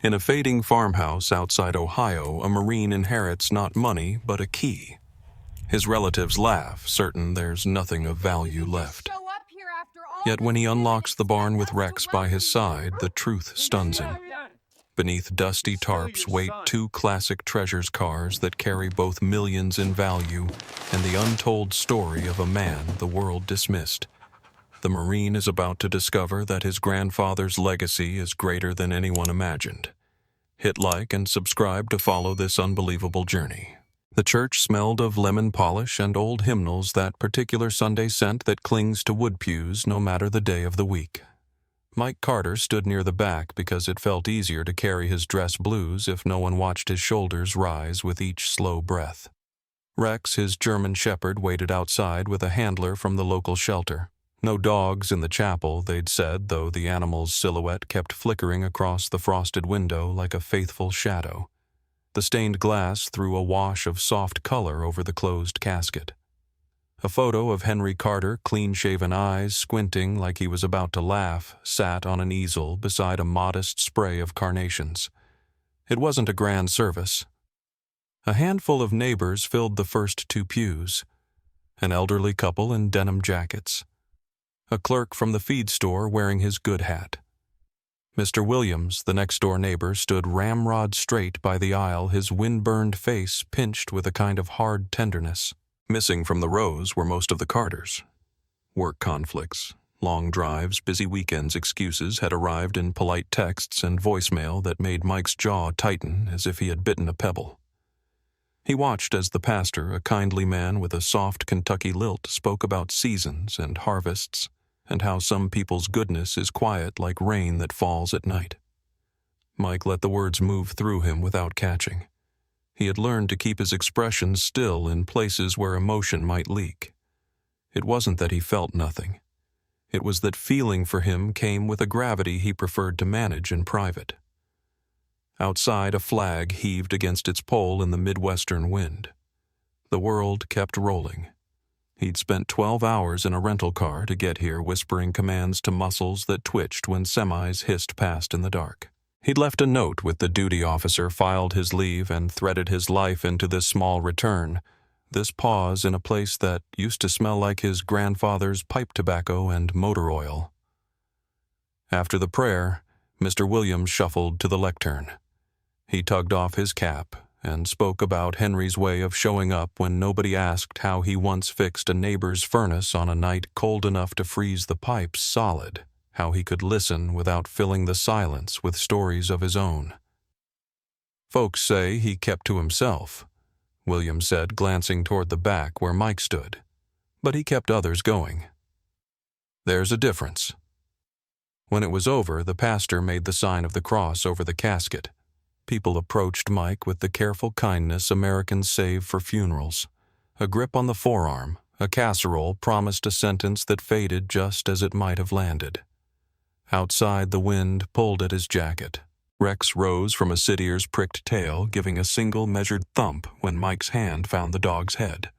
In a fading farmhouse outside Ohio, a Marine inherits not money, but a key. His relatives laugh, certain there's nothing of value left. Yet when he unlocks the barn with Rex by his side, the truth stuns him. Beneath dusty tarps wait two classic treasures cars that carry both millions in value and the untold story of a man the world dismissed. The Marine is about to discover that his grandfather's legacy is greater than anyone imagined. Hit like and subscribe to follow this unbelievable journey. The church smelled of lemon polish and old hymnals, that particular Sunday scent that clings to wood pews no matter the day of the week. Mike Carter stood near the back because it felt easier to carry his dress blues if no one watched his shoulders rise with each slow breath. Rex, his German shepherd, waited outside with a handler from the local shelter. No dogs in the chapel, they'd said, though the animal's silhouette kept flickering across the frosted window like a faithful shadow. The stained glass threw a wash of soft color over the closed casket. A photo of Henry Carter, clean-shaven eyes, squinting like he was about to laugh, sat on an easel beside a modest spray of carnations. It wasn't a grand service. A handful of neighbors filled the first two pews. An elderly couple in denim jackets. A clerk from the feed store wearing his good hat. Mr. Williams, the next-door neighbor, stood ramrod straight by the aisle, his wind-burned face pinched with a kind of hard tenderness. Missing from the rows were most of the Carters. Work conflicts, long drives, busy weekends excuses had arrived in polite texts and voicemail that made Mike's jaw tighten as if he had bitten a pebble. He watched as the pastor, a kindly man with a soft Kentucky lilt, spoke about seasons and harvests and how some people's goodness is quiet like rain that falls at night. Mike let the words move through him without catching. He had learned to keep his expressions still in places where emotion might leak. It wasn't that he felt nothing. It was that feeling for him came with a gravity he preferred to manage in private. Outside, a flag heaved against its pole in the Midwestern wind. The world kept rolling. He'd spent 12 hours in a rental car to get here, whispering commands to muscles that twitched when semis hissed past in the dark. He'd left a note with the duty officer, filed his leave, and threaded his life into this small return, this pause in a place that used to smell like his grandfather's pipe tobacco and motor oil. After the prayer, Mr. Williams shuffled to the lectern. He tugged off his cap and spoke about Henry's way of showing up when nobody asked, how he once fixed a neighbor's furnace on a night cold enough to freeze the pipes solid, how he could listen without filling the silence with stories of his own. Folks say he kept to himself, Williams said, glancing toward the back where Mike stood, but he kept others going. There's a difference. When it was over, the pastor made the sign of the cross over the casket. People approached Mike with the careful kindness Americans save for funerals. A grip on the forearm, a casserole promised a sentence that faded just as it might have landed. Outside, the wind pulled at his jacket. Rex rose from a sit-ear's pricked tail, giving a single measured thump when Mike's hand found the dog's head.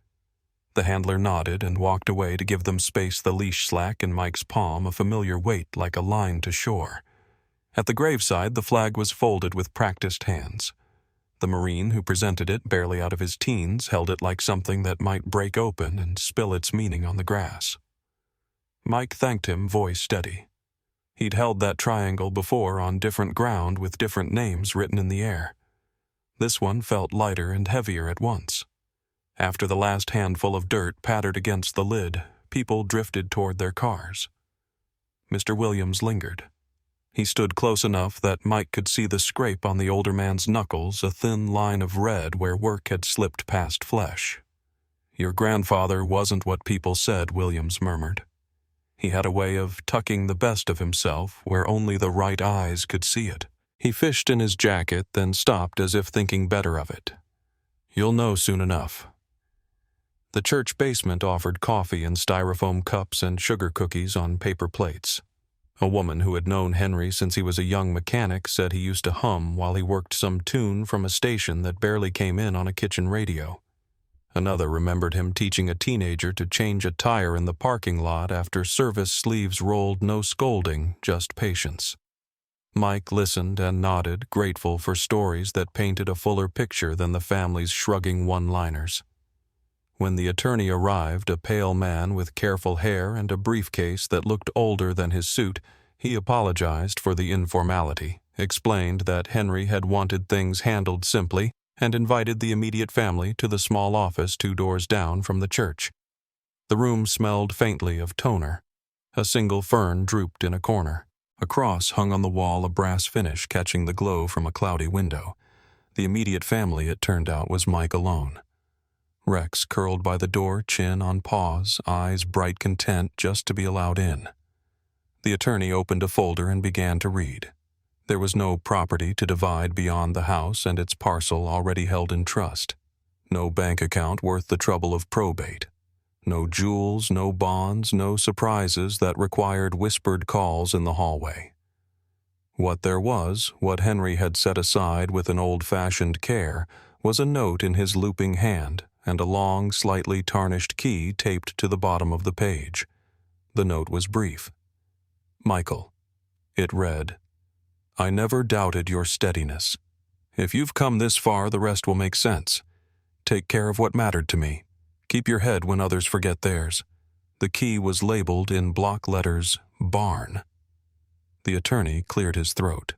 The handler nodded and walked away to give them space, the leash slack in Mike's palm, a familiar weight like a line to shore. At the graveside, the flag was folded with practiced hands. The Marine who presented it, barely out of his teens, held it like something that might break open and spill its meaning on the grass. Mike thanked him, voice steady. He'd held that triangle before on different ground with different names written in the air. This one felt lighter and heavier at once. After the last handful of dirt pattered against the lid, people drifted toward their cars. Mr. Williams lingered. He stood close enough that Mike could see the scrape on the older man's knuckles, a thin line of red where work had slipped past flesh. Your grandfather wasn't what people said, Williams murmured. He had a way of tucking the best of himself where only the right eyes could see it. He fished in his jacket, then stopped as if thinking better of it. You'll know soon enough. The church basement offered coffee in styrofoam cups and sugar cookies on paper plates. A woman who had known Henry since he was a young mechanic said he used to hum while he worked some tune from a station that barely came in on a kitchen radio. Another remembered him teaching a teenager to change a tire in the parking lot after service sleeves rolled, no scolding, just patience. Mike listened and nodded, grateful for stories that painted a fuller picture than the family's shrugging one-liners. When the attorney arrived, a pale man with careful hair and a briefcase that looked older than his suit, he apologized for the informality, explained that Henry had wanted things handled simply, and invited the immediate family to the small office 2 doors down from the church. The room smelled faintly of toner. A single fern drooped in a corner. A cross hung on the wall, a brass finish catching the glow from a cloudy window. The immediate family, it turned out, was Mike alone. Rex curled by the door, chin on paws, eyes bright content just to be allowed in. The attorney opened a folder and began to read. There was no property to divide beyond the house and its parcel already held in trust. No bank account worth the trouble of probate. No jewels, no bonds, no surprises that required whispered calls in the hallway. What there was, what Henry had set aside with an old-fashioned care, was a note in his looping hand and a long, slightly tarnished key taped to the bottom of the page. The note was brief. Michael. It read, "I never doubted your steadiness. If you've come this far, the rest will make sense. Take care of what mattered to me. Keep your head when others forget theirs." The key was labeled in block letters, Barn. The attorney cleared his throat.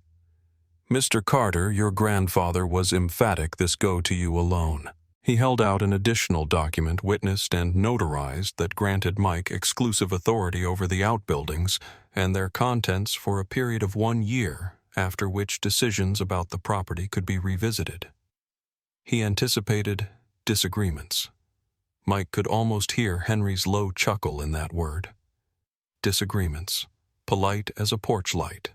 "Mr. Carter, your grandfather was emphatic this go to you alone." He held out an additional document witnessed and notarized that granted Mike exclusive authority over the outbuildings and their contents for a period of 1 year, after which decisions about the property could be revisited. He anticipated disagreements. Mike could almost hear Henry's low chuckle in that word. Disagreements, polite as a porch light.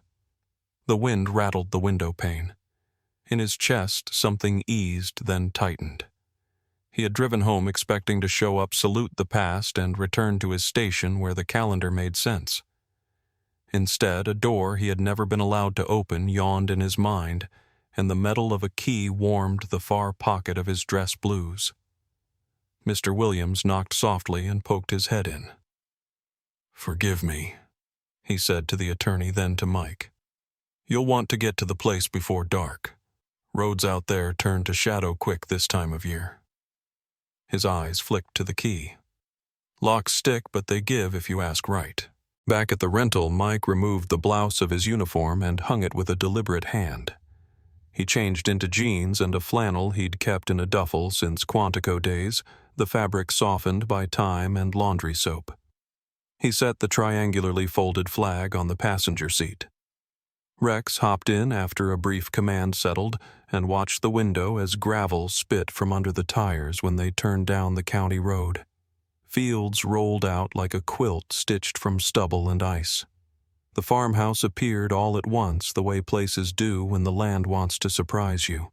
The wind rattled the window pane. In his chest, something eased, then tightened. He had driven home expecting to show up, salute the past, and return to his station where the calendar made sense. Instead, a door he had never been allowed to open yawned in his mind, and the metal of a key warmed the far pocket of his dress blues. Mr. Williams knocked softly and poked his head in. "Forgive me," he said to the attorney, then to Mike. "You'll want to get to the place before dark. Roads out there turn to shadow quick this time of year." His eyes flicked to the key. "Locks stick, but they give if you ask right." Back at the rental, Mike removed the blouse of his uniform and hung it with a deliberate hand. He changed into jeans and a flannel he'd kept in a duffel since Quantico days, the fabric softened by time and laundry soap. He set the triangularly folded flag on the passenger seat. Rex hopped in after a brief command settled and watched the window as gravel spit from under the tires when they turned down the county road. Fields rolled out like a quilt stitched from stubble and ice. The farmhouse appeared all at once the way places do when the land wants to surprise you.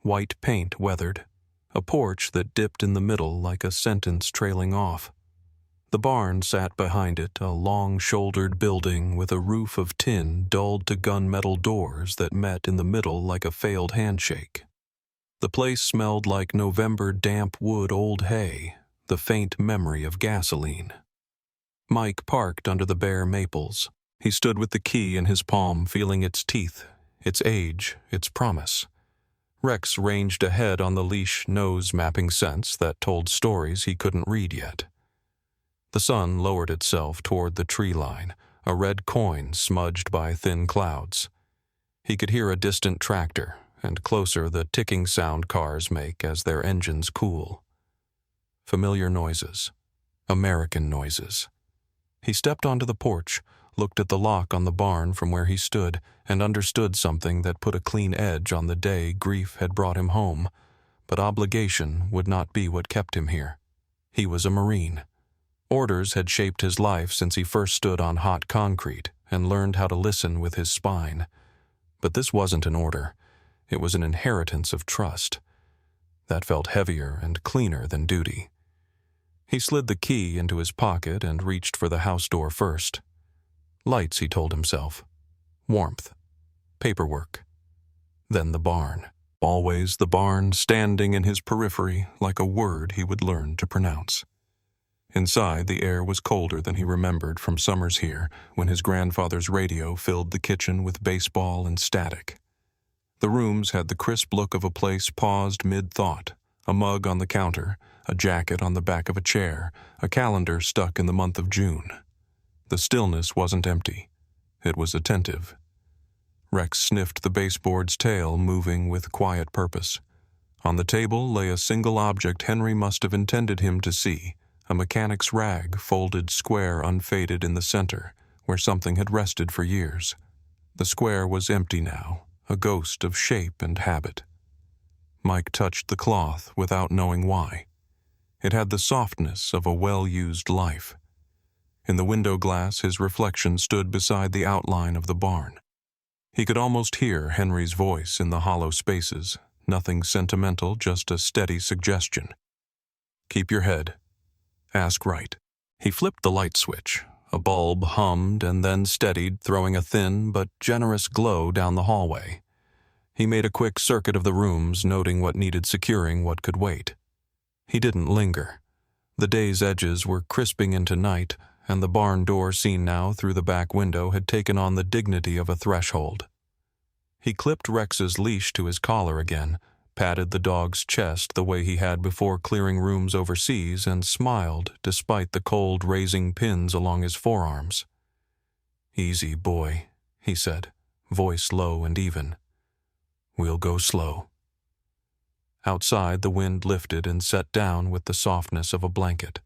White paint weathered, a porch that dipped in the middle like a sentence trailing off. The barn sat behind it, a long-shouldered building with a roof of tin dulled to gunmetal doors that met in the middle like a failed handshake. The place smelled like November damp wood old hay, the faint memory of gasoline. Mike parked under the bare maples. He stood with the key in his palm, feeling its teeth, its age, its promise. Rex ranged ahead on the leash nose-mapping sense that told stories he couldn't read yet. The sun lowered itself toward the tree line, a red coin smudged by thin clouds. He could hear a distant tractor, and closer the ticking sound cars make as their engines cool. Familiar noises. American noises. He stepped onto the porch, looked at the lock on the barn from where he stood, and understood something that put a clean edge on the day grief had brought him home. But obligation would not be what kept him here. He was a Marine. Orders had shaped his life since he first stood on hot concrete and learned how to listen with his spine. But this wasn't an order. It was an inheritance of trust. That felt heavier and cleaner than duty. He slid the key into his pocket and reached for the house door first. Lights, he told himself. Warmth. Paperwork. Then the barn. Always the barn standing in his periphery like a word he would learn to pronounce. Inside, the air was colder than he remembered from summers here, when his grandfather's radio filled the kitchen with baseball and static. The rooms had the crisp look of a place paused mid-thought, a mug on the counter, a jacket on the back of a chair, a calendar stuck in the month of June. The stillness wasn't empty. It was attentive. Rex sniffed the baseboard's tail, moving with quiet purpose. On the table lay a single object Henry must have intended him to see, a mechanic's rag folded square unfaded in the center, where something had rested for years. The square was empty now, a ghost of shape and habit. Mike touched the cloth without knowing why. It had the softness of a well-used life. In the window glass, his reflection stood beside the outline of the barn. He could almost hear Henry's voice in the hollow spaces, nothing sentimental, just a steady suggestion. Keep your head. Ask right. He flipped the light switch. A bulb hummed and then steadied, throwing a thin but generous glow down the hallway. He made a quick circuit of the rooms, noting what needed securing, what could wait. He didn't linger. The day's edges were crisping into night, and the barn door seen now through the back window had taken on the dignity of a threshold. He clipped Rex's leash to his collar again, patted the dog's chest the way he had before clearing rooms overseas, and smiled despite the cold raising pins along his forearms. "Easy, boy," he said, voice low and even. "We'll go slow." Outside, the wind lifted and set down with the softness of a blanket.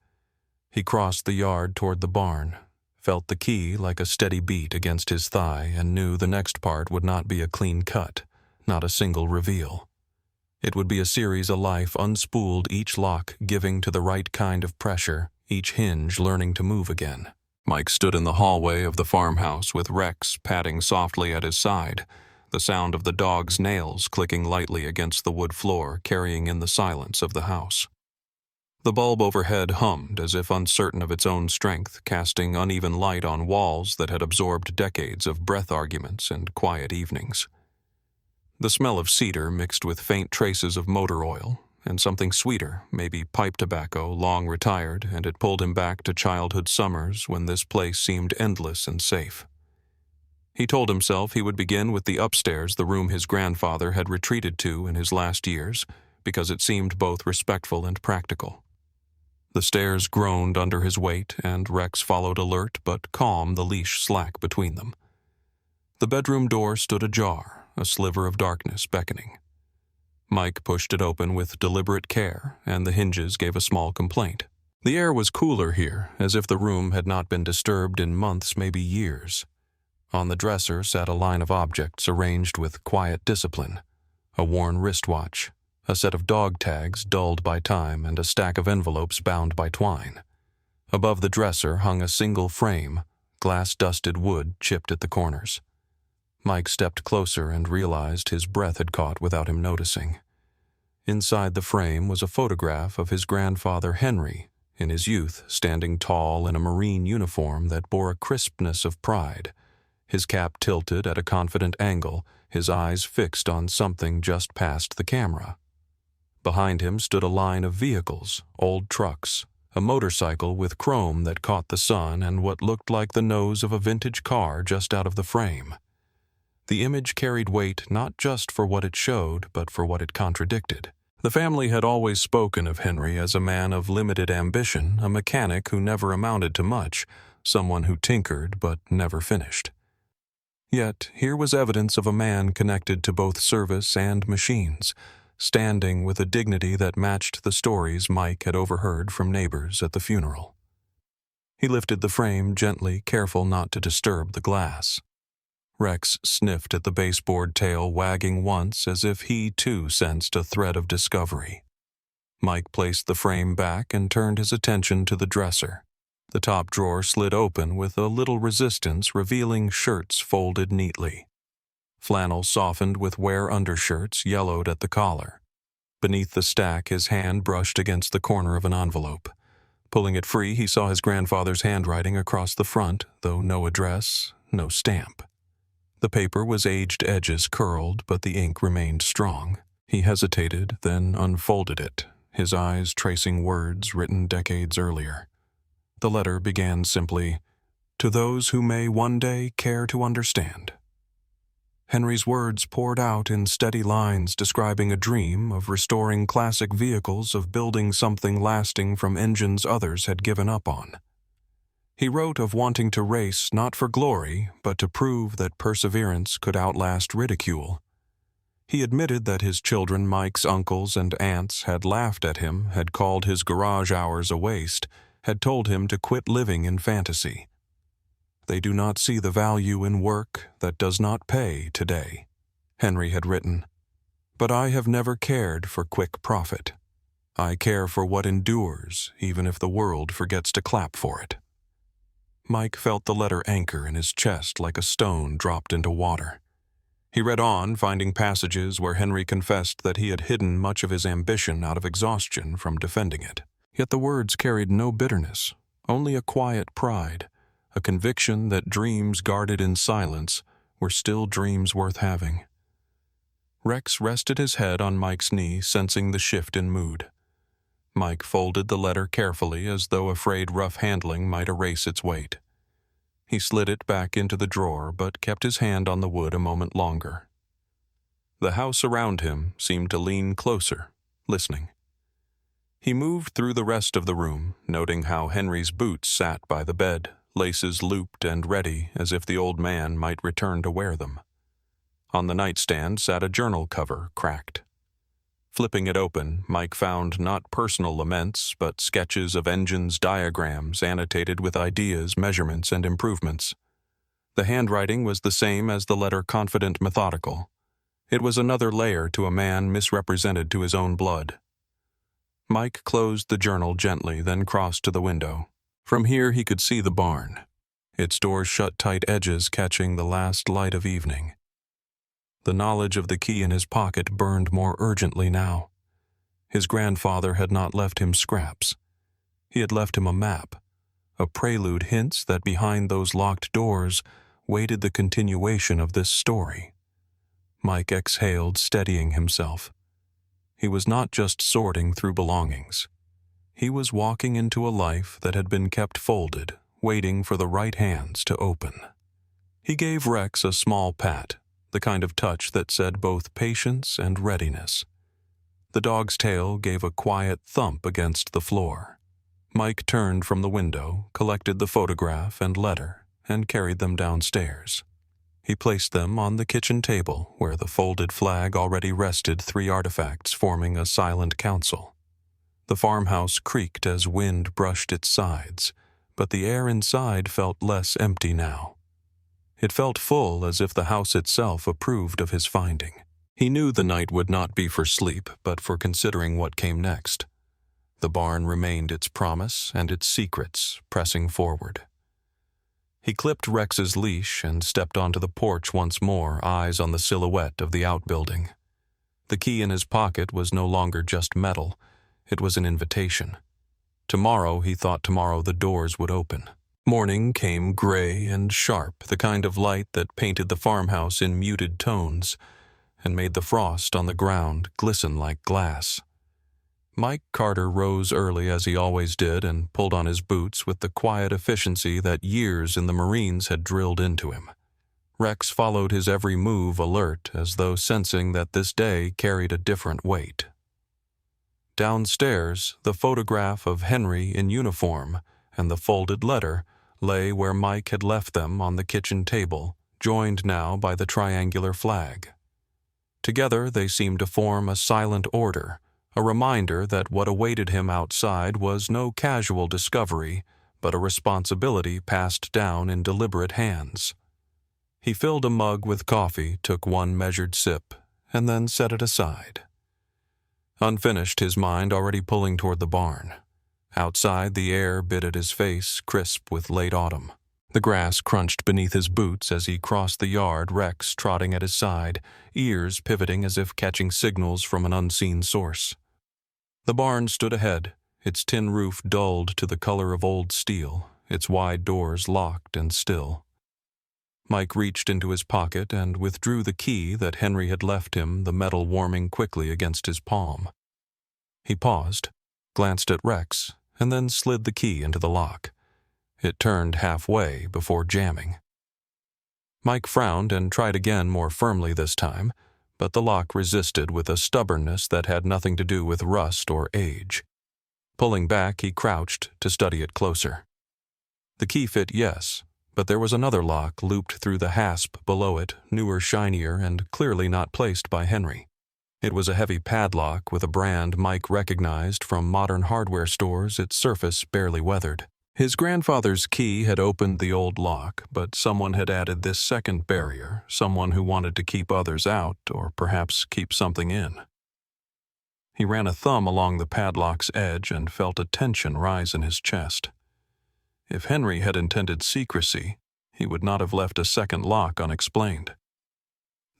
He crossed the yard toward the barn, felt the key like a steady beat against his thigh, and knew the next part would not be a clean cut, not a single reveal. It would be a series of life unspooled, each lock giving to the right kind of pressure, each hinge learning to move again. Mike stood in the hallway of the farmhouse with Rex padding softly at his side, the sound of the dog's nails clicking lightly against the wood floor carrying in the silence of the house. The bulb overhead hummed as if uncertain of its own strength, casting uneven light on walls that had absorbed decades of breath arguments and quiet evenings. The smell of cedar mixed with faint traces of motor oil, and something sweeter, maybe pipe tobacco, long retired, and it pulled him back to childhood summers when this place seemed endless and safe. He told himself he would begin with the upstairs, the room his grandfather had retreated to in his last years, because it seemed both respectful and practical. The stairs groaned under his weight, and Rex followed alert but calm, the leash slack between them. The bedroom door stood ajar, a sliver of darkness beckoning. Mike pushed it open with deliberate care, and the hinges gave a small complaint. The air was cooler here, as if the room had not been disturbed in months, maybe years. On the dresser sat a line of objects arranged with quiet discipline: a worn wristwatch, a set of dog tags dulled by time, and a stack of envelopes bound by twine. Above the dresser hung a single frame, glass-dusted wood chipped at the corners. Mike stepped closer and realized his breath had caught without him noticing. Inside the frame was a photograph of his grandfather Henry, in his youth, standing tall in a Marine uniform that bore a crispness of pride, his cap tilted at a confident angle, his eyes fixed on something just past the camera. Behind him stood a line of vehicles, old trucks, a motorcycle with chrome that caught the sun, and what looked like the nose of a vintage car just out of the frame. The image carried weight not just for what it showed, but for what it contradicted. The family had always spoken of Henry as a man of limited ambition, a mechanic who never amounted to much, someone who tinkered but never finished. Yet here was evidence of a man connected to both service and machines, standing with a dignity that matched the stories Mike had overheard from neighbors at the funeral. He lifted the frame gently, careful not to disturb the glass. Rex sniffed at the baseboard tail, wagging once as if he too sensed a thread of discovery. Mike placed the frame back and turned his attention to the dresser. The top drawer slid open with a little resistance, revealing shirts folded neatly. Flannel softened with wear undershirts yellowed at the collar. Beneath the stack, his hand brushed against the corner of an envelope. Pulling it free, he saw his grandfather's handwriting across the front, though no address, no stamp. The paper was aged edges curled, but the ink remained strong. He hesitated, then unfolded it, his eyes tracing words written decades earlier. The letter began simply, "To those who may one day care to understand." Henry's words poured out in steady lines describing a dream of restoring classic vehicles, of building something lasting from engines others had given up on. He wrote of wanting to race not for glory, but to prove that perseverance could outlast ridicule. He admitted that his children, Mike's uncles and aunts, had laughed at him, had called his garage hours a waste, had told him to quit living in fantasy. "They do not see the value in work that does not pay today," Henry had written. "But I have never cared for quick profit. I care for what endures, even if the world forgets to clap for it." Mike felt the letter anchor in his chest like a stone dropped into water. He read on, finding passages where Henry confessed that he had hidden much of his ambition out of exhaustion from defending it. Yet the words carried no bitterness, only a quiet pride, a conviction that dreams guarded in silence were still dreams worth having. Rex rested his head on Mike's knee, sensing the shift in mood. Mike folded the letter carefully, as though afraid rough handling might erase its weight. He slid it back into the drawer, but kept his hand on the wood a moment longer. The house around him seemed to lean closer, listening. He moved through the rest of the room, noting how Henry's boots sat by the bed, laces looped and ready, as if the old man might return to wear them. On the nightstand sat a journal cover, cracked. Flipping it open, Mike found not personal laments, but sketches of engines, diagrams annotated with ideas, measurements, and improvements. The handwriting was the same as the letter, confident, methodical. It was another layer to a man misrepresented to his own blood. Mike closed the journal gently, then crossed to the window. From here he could see the barn, its doors shut tight edges catching the last light of evening. The knowledge of the key in his pocket burned more urgently now. His grandfather had not left him scraps. He had left him a map, a prelude, hints that behind those locked doors waited the continuation of this story. Mike exhaled, steadying himself. He was not just sorting through belongings. He was walking into a life that had been kept folded, waiting for the right hands to open. He gave Rex a small pat, the kind of touch that said both patience and readiness. The dog's tail gave a quiet thump against the floor. Mike turned from the window, collected the photograph and letter, and carried them downstairs. He placed them on the kitchen table, where the folded flag already rested, 3 artifacts forming a silent council. The farmhouse creaked as wind brushed its sides, but the air inside felt less empty now. It felt full, as if the house itself approved of his finding. He knew the night would not be for sleep, but for considering what came next. The barn remained its promise and its secrets, pressing forward. He clipped Rex's leash and stepped onto the porch once more, eyes on the silhouette of the outbuilding. The key in his pocket was no longer just metal. It was an invitation. Tomorrow, he thought, the doors would open. Morning came gray and sharp, the kind of light that painted the farmhouse in muted tones and made the frost on the ground glisten like glass. Mike Carter rose early, as he always did, and pulled on his boots with the quiet efficiency that years in the Marines had drilled into him. Rex followed his every move, alert, as though sensing that this day carried a different weight. Downstairs, the photograph of Henry in uniform and the folded letter lay where Mike had left them on the kitchen table, joined now by the triangular flag. Together they seemed to form a silent order, a reminder that what awaited him outside was no casual discovery, but a responsibility passed down in deliberate hands. He filled a mug with coffee, took one measured sip, and then set it aside. Unfinished, his mind already pulling toward the barn. Outside, the air bit at his face, crisp with late autumn. The grass crunched beneath his boots as he crossed the yard, Rex trotting at his side, ears pivoting as if catching signals from an unseen source. The barn stood ahead, its tin roof dulled to the color of old steel, its wide doors locked and still. Mike reached into his pocket and withdrew the key that Henry had left him, the metal warming quickly against his palm. He paused, glanced at Rex, and then slid the key into the lock. It turned halfway before jamming. Mike frowned and tried again more firmly this time, but the lock resisted with a stubbornness that had nothing to do with rust or age. Pulling back, he crouched to study it closer. The key fit, yes, but there was another lock looped through the hasp below it, newer, shinier, and clearly not placed by Henry. It was a heavy padlock with a brand Mike recognized from modern hardware stores, its surface barely weathered. His grandfather's key had opened the old lock, but someone had added this second barrier, someone who wanted to keep others out or perhaps keep something in. He ran a thumb along the padlock's edge and felt a tension rise in his chest. If Henry had intended secrecy, he would not have left a second lock unexplained.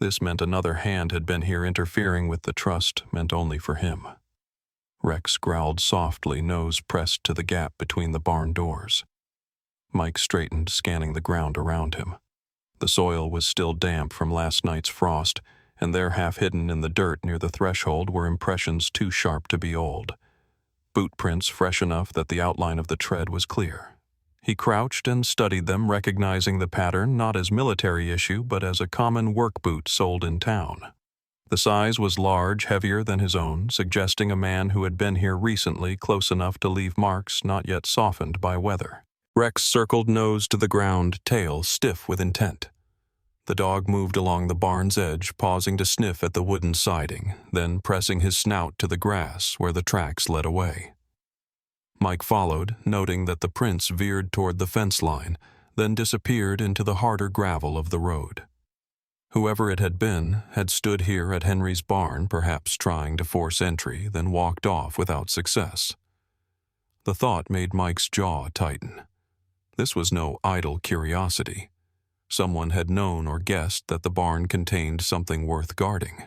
This meant another hand had been here interfering with the trust meant only for him. Rex growled softly, nose pressed to the gap between the barn doors. Mike straightened, scanning the ground around him. The soil was still damp from last night's frost, and there half hidden in the dirt near the threshold were impressions too sharp to be old. Boot prints fresh enough that the outline of the tread was clear. He crouched and studied them, recognizing the pattern not as military issue but as a common work boot sold in town. The size was large, heavier than his own, suggesting a man who had been here recently, close enough to leave marks not yet softened by weather. Rex circled nose to the ground, tail stiff with intent. The dog moved along the barn's edge, pausing to sniff at the wooden siding, then pressing his snout to the grass where the tracks led away. Mike followed, noting that the prints veered toward the fence line, then disappeared into the harder gravel of the road. Whoever it had been had stood here at Henry's barn, perhaps trying to force entry, then walked off without success. The thought made Mike's jaw tighten. This was no idle curiosity. Someone had known or guessed that the barn contained something worth guarding.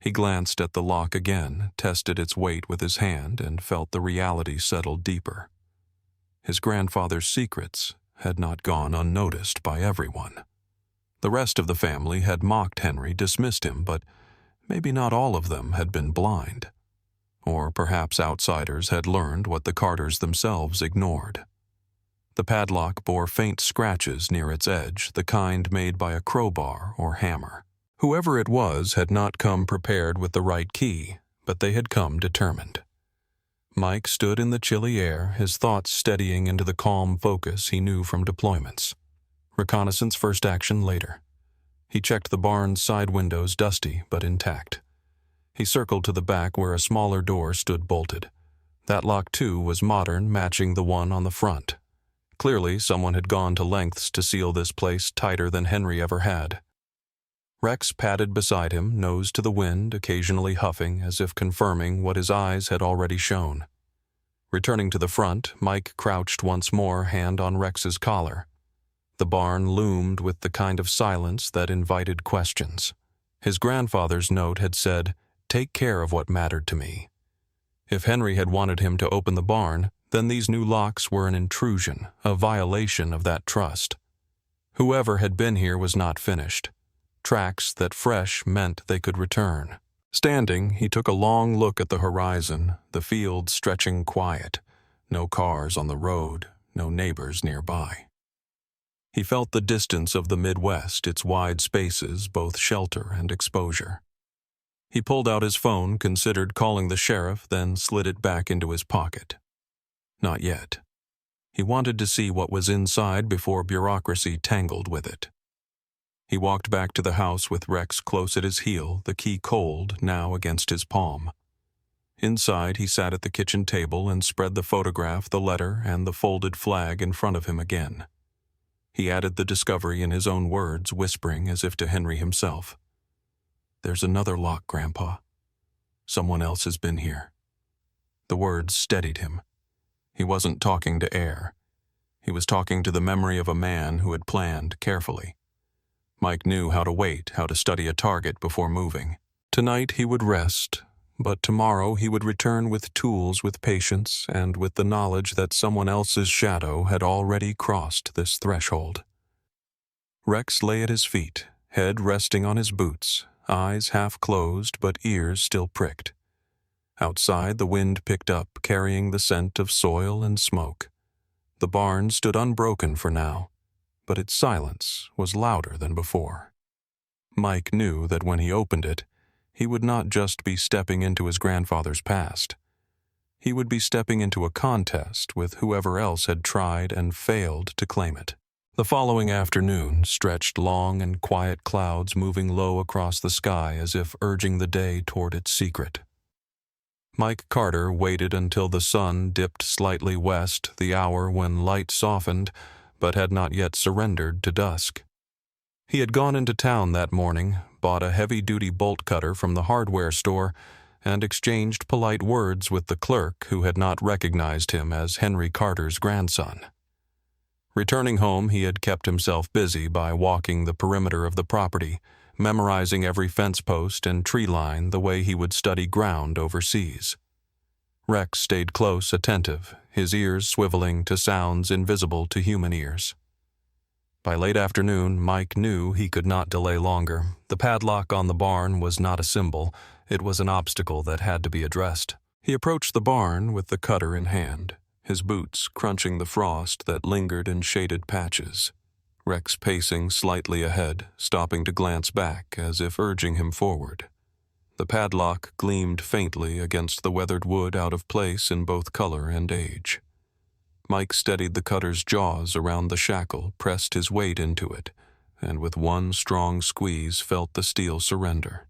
He glanced at the lock again, tested its weight with his hand, and felt the reality settle deeper. His grandfather's secrets had not gone unnoticed by everyone. The rest of the family had mocked Henry, dismissed him, but maybe not all of them had been blind. Or perhaps outsiders had learned what the Carters themselves ignored. The padlock bore faint scratches near its edge, the kind made by a crowbar or hammer. Whoever it was had not come prepared with the right key, but they had come determined. Mike stood in the chilly air, his thoughts steadying into the calm focus he knew from deployments. Reconnaissance first, action later. He checked the barn's side windows, dusty but intact. He circled to the back where a smaller door stood bolted. That lock, too, was modern, matching the one on the front. Clearly, someone had gone to lengths to seal this place tighter than Henry ever had. Rex padded beside him, nose to the wind, occasionally huffing as if confirming what his eyes had already shown. Returning to the front, Mike crouched once more, hand on Rex's collar. The barn loomed with the kind of silence that invited questions. His grandfather's note had said, "Take care of what mattered to me." If Henry had wanted him to open the barn, then these new locks were an intrusion, a violation of that trust. Whoever had been here was not finished. Tracks that fresh meant they could return. Standing, he took a long look at the horizon, the field stretching quiet. No cars on the road, no neighbors nearby. He felt the distance of the Midwest, its wide spaces, both shelter and exposure. He pulled out his phone, considered calling the sheriff, then slid it back into his pocket. Not yet. He wanted to see what was inside before bureaucracy tangled with it. He walked back to the house with Rex close at his heel, the key cold, now against his palm. Inside, he sat at the kitchen table and spread the photograph, the letter, and the folded flag in front of him again. He added the discovery in his own words, whispering as if to Henry himself. "There's another lock, Grandpa. Someone else has been here." The words steadied him. He wasn't talking to air. He was talking to the memory of a man who had planned carefully. Mike knew how to wait, how to study a target before moving. Tonight he would rest, but tomorrow he would return with tools, with patience, and with the knowledge that someone else's shadow had already crossed this threshold. Rex lay at his feet, head resting on his boots, eyes half closed but ears still pricked. Outside, the wind picked up, carrying the scent of soil and smoke. The barn stood unbroken for now, but its silence was louder than before. Mike knew that when he opened it, he would not just be stepping into his grandfather's past. He would be stepping into a contest with whoever else had tried and failed to claim it. The following afternoon stretched long and quiet clouds moving low across the sky as if urging the day toward its secret. Mike Carter waited until the sun dipped slightly west, the hour when light softened, but had not yet surrendered to dusk. He had gone into town that morning, bought a heavy-duty bolt cutter from the hardware store, and exchanged polite words with the clerk who had not recognized him as Henry Carter's grandson. Returning home, he had kept himself busy by walking the perimeter of the property, memorizing every fence post and tree line the way he would study ground overseas. Rex stayed close, attentive, his ears swiveling to sounds invisible to human ears. By late afternoon, Mike knew he could not delay longer. The padlock on the barn was not a symbol, it was an obstacle that had to be addressed. He approached the barn with the cutter in hand, his boots crunching the frost that lingered in shaded patches. Rex pacing slightly ahead, stopping to glance back as if urging him forward. The padlock gleamed faintly against the weathered wood, out of place in both color and age. Mike steadied the cutter's jaws around the shackle, pressed his weight into it, and with one strong squeeze felt the steel surrender.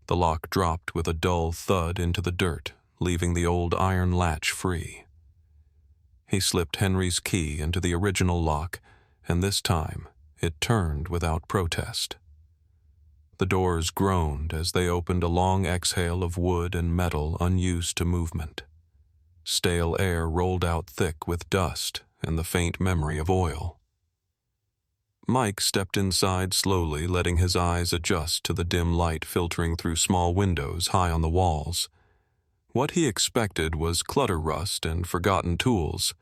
The lock dropped with a dull thud into the dirt, leaving the old iron latch free. He slipped Henry's key into the original lock, and this time it turned without protest. The doors groaned as they opened, a long exhale of wood and metal unused to movement. Stale air rolled out thick with dust and the faint memory of oil. Mike stepped inside slowly, letting his eyes adjust to the dim light filtering through small windows high on the walls. What he expected was clutter rust and forgotten tools,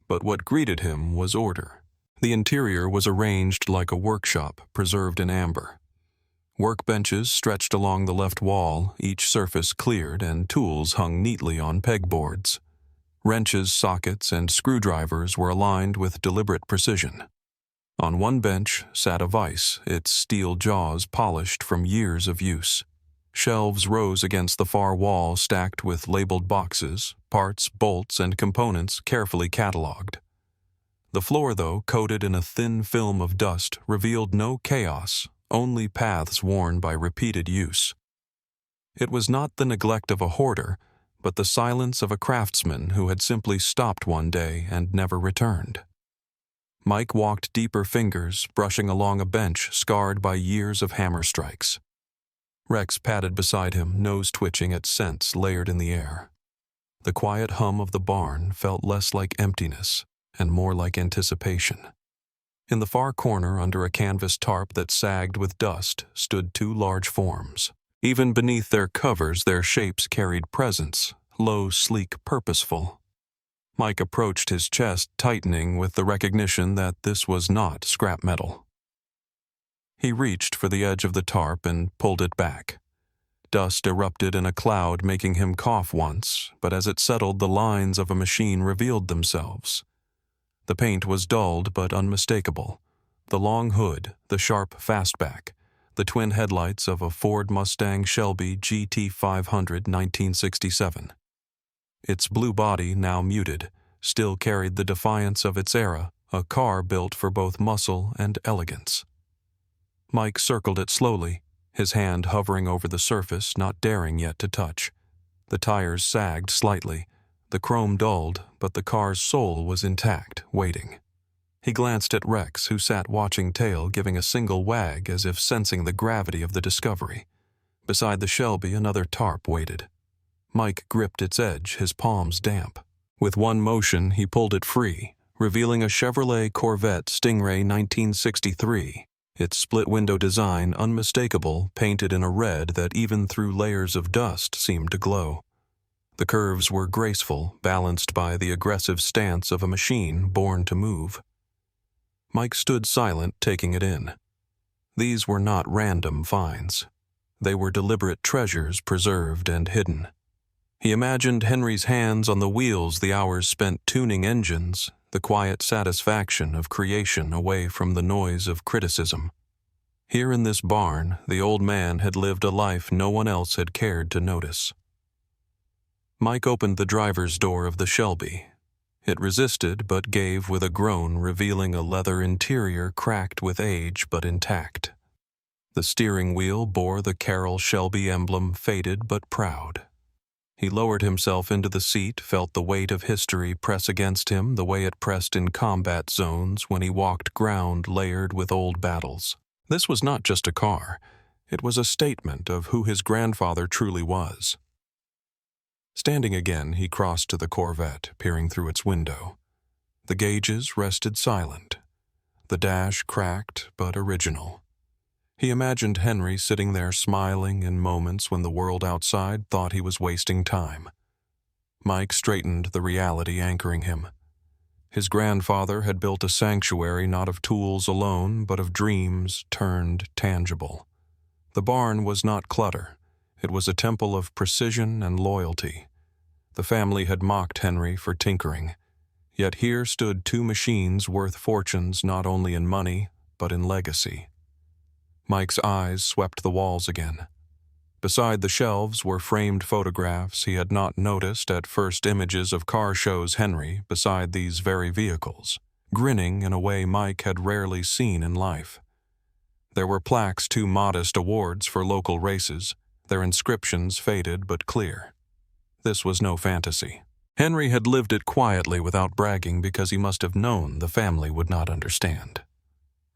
but what greeted him was order. The interior was arranged like a workshop preserved in amber. Workbenches stretched along the left wall, each surface cleared, and tools hung neatly on pegboards. Wrenches, sockets, and screwdrivers were aligned with deliberate precision. On one bench sat a vise, its steel jaws polished from years of use. Shelves rose against the far wall, stacked with labeled boxes, parts, bolts, and components carefully cataloged. The floor, though, coated in a thin film of dust, revealed no chaos, only paths worn by repeated use. It was not the neglect of a hoarder, but the silence of a craftsman who had simply stopped one day and never returned. Mike walked deeper fingers, brushing along a bench scarred by years of hammer strikes. Rex padded beside him, nose twitching at scents layered in the air. The quiet hum of the barn felt less like emptiness and more like anticipation. In the far corner, under a canvas tarp that sagged with dust, stood two large forms. Even beneath their covers, their shapes carried presence, low, sleek, purposeful. Mike approached, his chest tightening with the recognition that this was not scrap metal. He reached for the edge of the tarp and pulled it back. Dust erupted in a cloud, making him cough once, but as it settled, the lines of a machine revealed themselves. The paint was dulled but unmistakable. The long hood, the sharp fastback, the twin headlights of a Ford Mustang Shelby GT500 1967. Its blue body, now muted, still carried the defiance of its era, a car built for both muscle and elegance. Mike circled it slowly, his hand hovering over the surface, not daring yet to touch. The tires sagged slightly. The chrome dulled, but the car's soul was intact, waiting. He glanced at Rex, who sat watching tail, giving a single wag as if sensing the gravity of the discovery. Beside the Shelby, another tarp waited. Mike gripped its edge, his palms damp. With one motion, he pulled it free, revealing a Chevrolet Corvette Stingray 1963, its split-window design unmistakable, painted in a red that even through layers of dust seemed to glow. The curves were graceful, balanced by the aggressive stance of a machine born to move. Mike stood silent, taking it in. These were not random finds. They were deliberate treasures preserved and hidden. He imagined Henry's hands on the wheels, the hours spent tuning engines, the quiet satisfaction of creation away from the noise of criticism. Here in this barn, the old man had lived a life no one else had cared to notice. Mike opened the driver's door of the Shelby. It resisted but gave with a groan, revealing a leather interior cracked with age but intact. The steering wheel bore the Carroll Shelby emblem, faded but proud. He lowered himself into the seat, felt the weight of history press against him the way it pressed in combat zones when he walked ground layered with old battles. This was not just a car. It was a statement of who his grandfather truly was. Standing again, he crossed to the Corvette, peering through its window. The gauges rested silent. The dash cracked but original. He imagined Henry sitting there smiling in moments when the world outside thought he was wasting time. Mike straightened the reality anchoring him. His grandfather had built a sanctuary not of tools alone, but of dreams turned tangible. The barn was not clutter. It was a temple of precision and loyalty. The family had mocked Henry for tinkering. Yet here stood two machines worth fortunes not only in money, but in legacy. Mike's eyes swept the walls again. Beside the shelves were framed photographs he had not noticed at first, images of car shows Henry beside these very vehicles, grinning in a way Mike had rarely seen in life. There were plaques to modest awards for local races, their inscriptions faded but clear. This was no fantasy. Henry had lived it quietly without bragging because he must have known the family would not understand.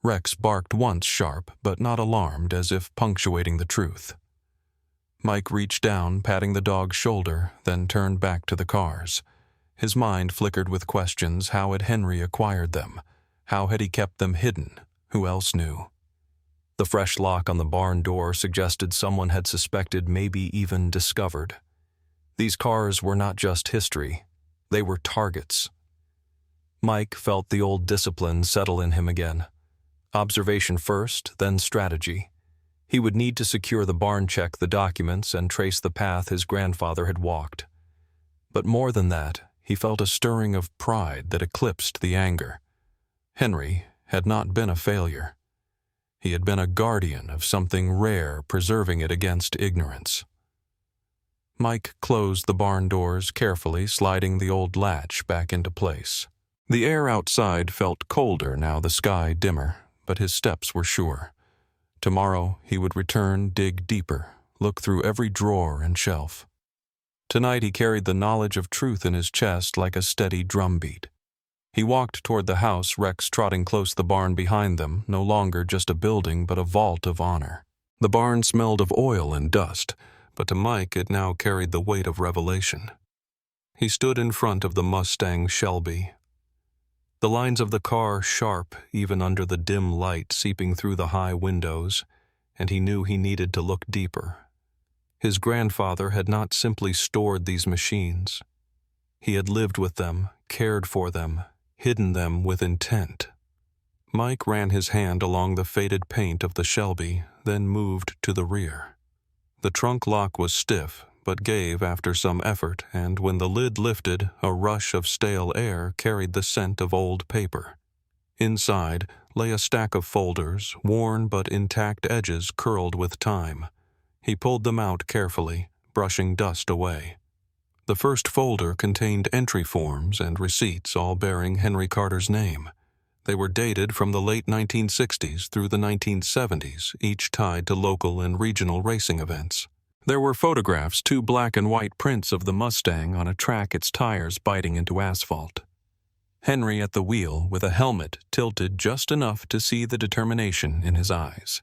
Rex barked once sharp, but not alarmed, as if punctuating the truth. Mike reached down, patting the dog's shoulder, then turned back to the cars. His mind flickered with questions. How had Henry acquired them? How had he kept them hidden? Who else knew? The fresh lock on the barn door suggested someone had suspected, maybe even discovered. These cars were not just history. They were targets. Mike felt the old discipline settle in him again. Observation first, then strategy. He would need to secure the barn, check the documents, and trace the path his grandfather had walked. But more than that, he felt a stirring of pride that eclipsed the anger. Henry had not been a failure. He had been a guardian of something rare, preserving it against ignorance. Mike closed the barn doors carefully, sliding the old latch back into place. The air outside felt colder now, the sky dimmer, but his steps were sure. Tomorrow he would return, dig deeper, look through every drawer and shelf. Tonight he carried the knowledge of truth in his chest like a steady drumbeat. He walked toward the house, Rex trotting close the barn behind them, no longer just a building but a vault of honor. The barn smelled of oil and dust, but to Mike it now carried the weight of revelation. He stood in front of the Mustang Shelby. The lines of the car sharp even under the dim light seeping through the high windows, and he knew he needed to look deeper. His grandfather had not simply stored these machines. He had lived with them, cared for them, hidden them with intent. Mike ran his hand along the faded paint of the Shelby, then moved to the rear. The trunk lock was stiff, but gave after some effort, and when the lid lifted, a rush of stale air carried the scent of old paper. Inside lay a stack of folders, worn but intact edges curled with time. He pulled them out carefully, brushing dust away. The first folder contained entry forms and receipts, all bearing Henry Carter's name. They were dated from the late 1960s through the 1970s, each tied to local and regional racing events. There were photographs, 2 black and white prints of the Mustang on a track, its tires biting into asphalt. Henry at the wheel with a helmet tilted just enough to see the determination in his eyes.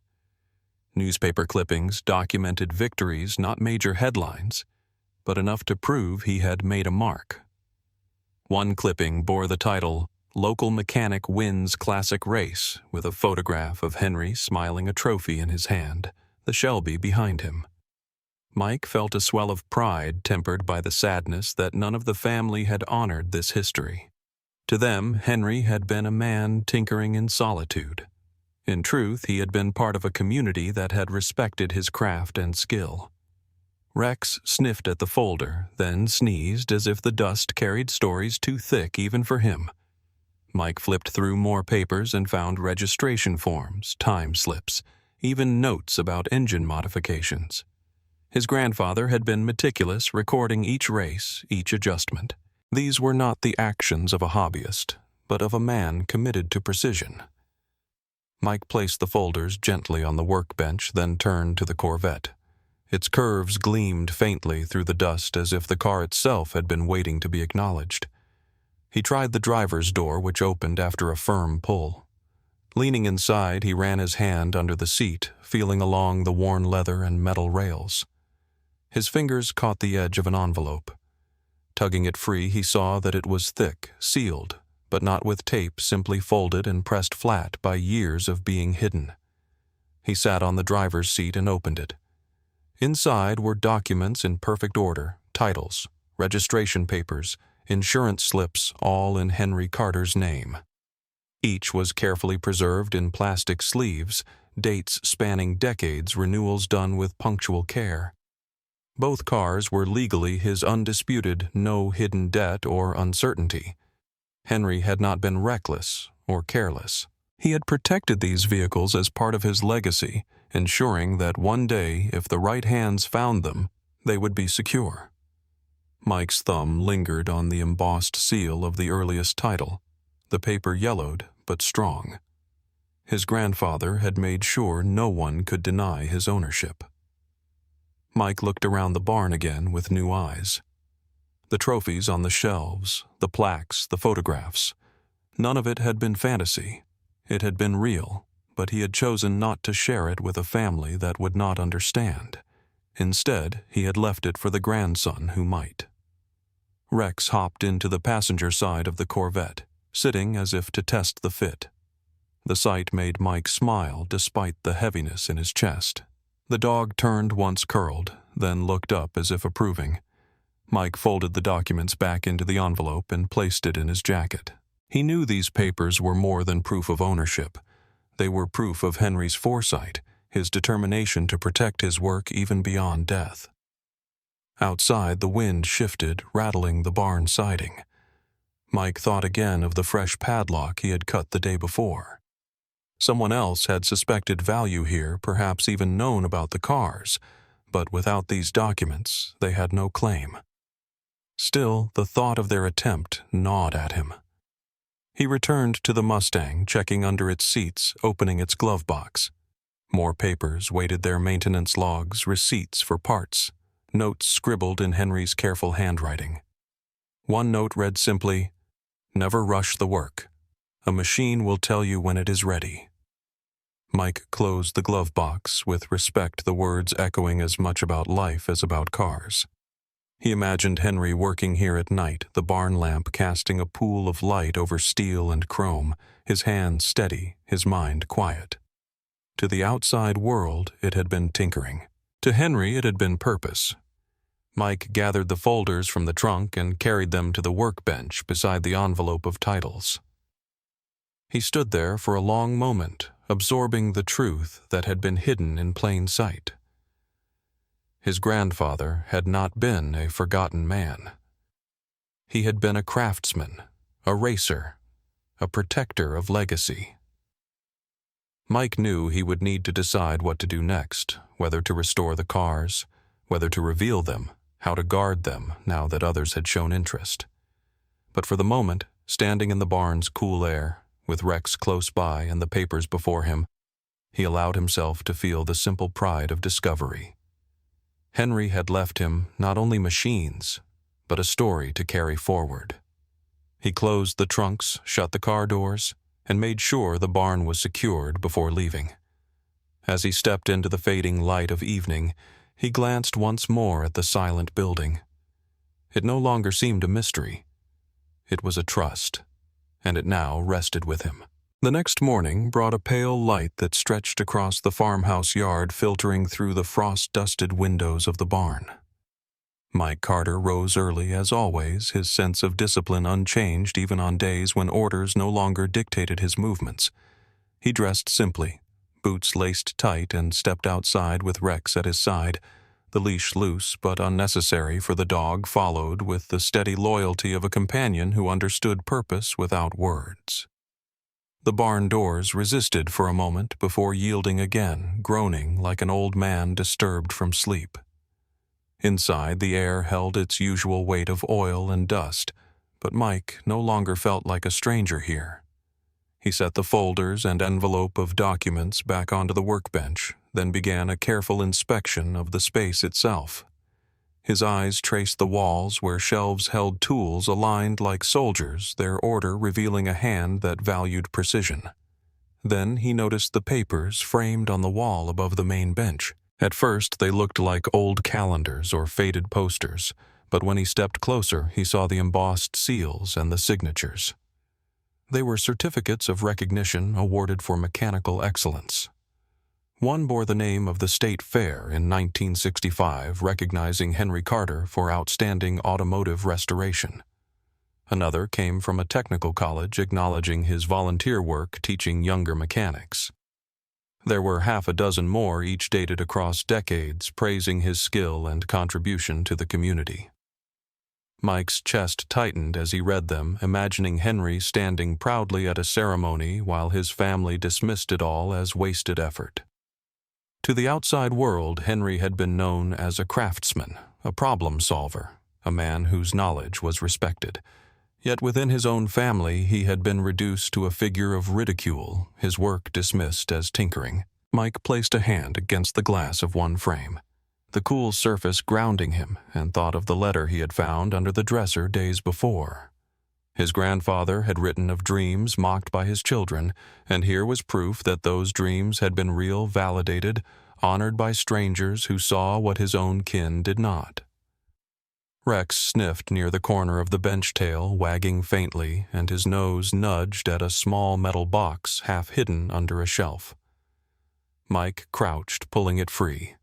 Newspaper clippings documented victories, not major headlines, but enough to prove he had made a mark. One clipping bore the title, "Local Mechanic Wins Classic Race," with a photograph of Henry smiling a trophy in his hand, the Shelby behind him. Mike felt a swell of pride tempered by the sadness that none of the family had honored this history. To them, Henry had been a man tinkering in solitude. In truth, he had been part of a community that had respected his craft and skill. Rex sniffed at the folder, then sneezed as if the dust carried stories too thick even for him. Mike flipped through more papers and found registration forms, time slips, even notes about engine modifications. His grandfather had been meticulous, recording each race, each adjustment. These were not the actions of a hobbyist, but of a man committed to precision. Mike placed the folders gently on the workbench, then turned to the Corvette. Its curves gleamed faintly through the dust as if the car itself had been waiting to be acknowledged. He tried the driver's door, which opened after a firm pull. Leaning inside, he ran his hand under the seat, feeling along the worn leather and metal rails. His fingers caught the edge of an envelope. Tugging it free, he saw that it was thick, sealed, but not with tape, simply folded and pressed flat by years of being hidden. He sat on the driver's seat and opened it. Inside were documents in perfect order, titles, registration papers, insurance slips, all in Henry Carter's name. Each was carefully preserved in plastic sleeves, dates spanning decades, renewals done with punctual care. Both cars were legally his undisputed, no hidden debt or uncertainty. Henry had not been reckless or careless. He had protected these vehicles as part of his legacy, ensuring that one day, if the right hands found them, they would be secure. Mike's thumb lingered on the embossed seal of the earliest title. The paper yellowed, but strong. His grandfather had made sure no one could deny his ownership. Mike looked around the barn again with new eyes. The trophies on the shelves, the plaques, the photographs. None of it had been fantasy. It had been real, but he had chosen not to share it with a family that would not understand. Instead, he had left it for the grandson who might. Rex hopped into the passenger side of the Corvette, sitting as if to test the fit. The sight made Mike smile despite the heaviness in his chest. The dog turned once curled, then looked up as if approving. Mike folded the documents back into the envelope and placed it in his jacket. He knew these papers were more than proof of ownership. They were proof of Henry's foresight, his determination to protect his work even beyond death. Outside, the wind shifted, rattling the barn siding. Mike thought again of the fresh padlock he had cut the day before. Someone else had suspected value here, perhaps even known about the cars, but without these documents, they had no claim. Still, the thought of their attempt gnawed at him. He returned to the Mustang, checking under its seats, opening its glove box. More papers waited their maintenance logs, receipts for parts, notes scribbled in Henry's careful handwriting. One note read simply, "Never rush the work. A machine will tell you when it is ready." Mike closed the glove box, with respect, the words echoing as much about life as about cars. He imagined Henry working here at night, the barn lamp casting a pool of light over steel and chrome, his hands steady, his mind quiet. To the outside world, it had been tinkering. To Henry, it had been purpose. Mike gathered the folders from the trunk and carried them to the workbench beside the envelope of titles. He stood there for a long moment, absorbing the truth that had been hidden in plain sight. His grandfather had not been a forgotten man. He had been a craftsman, a racer, a protector of legacy. Mike knew he would need to decide what to do next, whether to restore the cars, whether to reveal them, how to guard them now that others had shown interest. But for the moment, standing in the barn's cool air, with Rex close by and the papers before him, he allowed himself to feel the simple pride of discovery. Henry had left him not only machines, but a story to carry forward. He closed the trunks, shut the car doors, and made sure the barn was secured before leaving. As he stepped into the fading light of evening, he glanced once more at the silent building. It no longer seemed a mystery. It was a trust, and it now rested with him. The next morning brought a pale light that stretched across the farmhouse yard, filtering through the frost-dusted windows of the barn. Mike Carter rose early, as always, his sense of discipline unchanged even on days when orders no longer dictated his movements. He dressed simply, boots laced tight, and stepped outside with Rex at his side, The leash loose but unnecessary, for the dog followed with the steady loyalty of a companion who understood purpose without words. The barn doors resisted for a moment before yielding again, groaning like an old man disturbed from sleep. Inside, the air held its usual weight of oil and dust, but Mike no longer felt like a stranger here. He set the folders and envelope of documents back onto the workbench, then began a careful inspection of the space itself. His eyes traced the walls where shelves held tools aligned like soldiers, their order revealing a hand that valued precision. Then he noticed the papers framed on the wall above the main bench. At first, they looked like old calendars or faded posters, but when he stepped closer, he saw the embossed seals and the signatures. They were certificates of recognition awarded for mechanical excellence. One bore the name of the State Fair in 1965, recognizing Henry Carter for outstanding automotive restoration. Another came from a technical college acknowledging his volunteer work teaching younger mechanics. There were half a dozen more, each dated across decades, praising his skill and contribution to the community. Mike's chest tightened as he read them, imagining Henry standing proudly at a ceremony while his family dismissed it all as wasted effort. To the outside world, Henry had been known as a craftsman, a problem solver, a man whose knowledge was respected. Yet within his own family, he had been reduced to a figure of ridicule, his work dismissed as tinkering. Mike placed a hand against the glass of one frame, the cool surface grounding him, and thought of the letter he had found under the dresser days before. His grandfather had written of dreams mocked by his children, and here was proof that those dreams had been real, validated, honored by strangers who saw what his own kin did not. Rex sniffed near the corner of the bench tail, wagging faintly, and his nose nudged at a small metal box half hidden under a shelf. Mike crouched, pulling it free.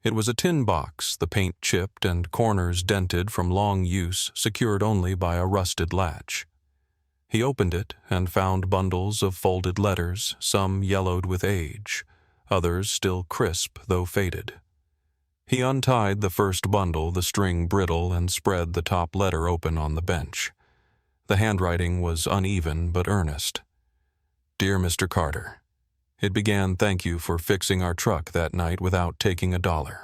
It was a tin box, the paint chipped and corners dented from long use, secured only by a rusted latch. He opened it and found bundles of folded letters, some yellowed with age, others still crisp though faded. He untied the first bundle, the string brittle, and spread the top letter open on the bench. The handwriting was uneven but earnest. Dear Mr. Carter, it began, thank you for fixing our truck that night without taking $1.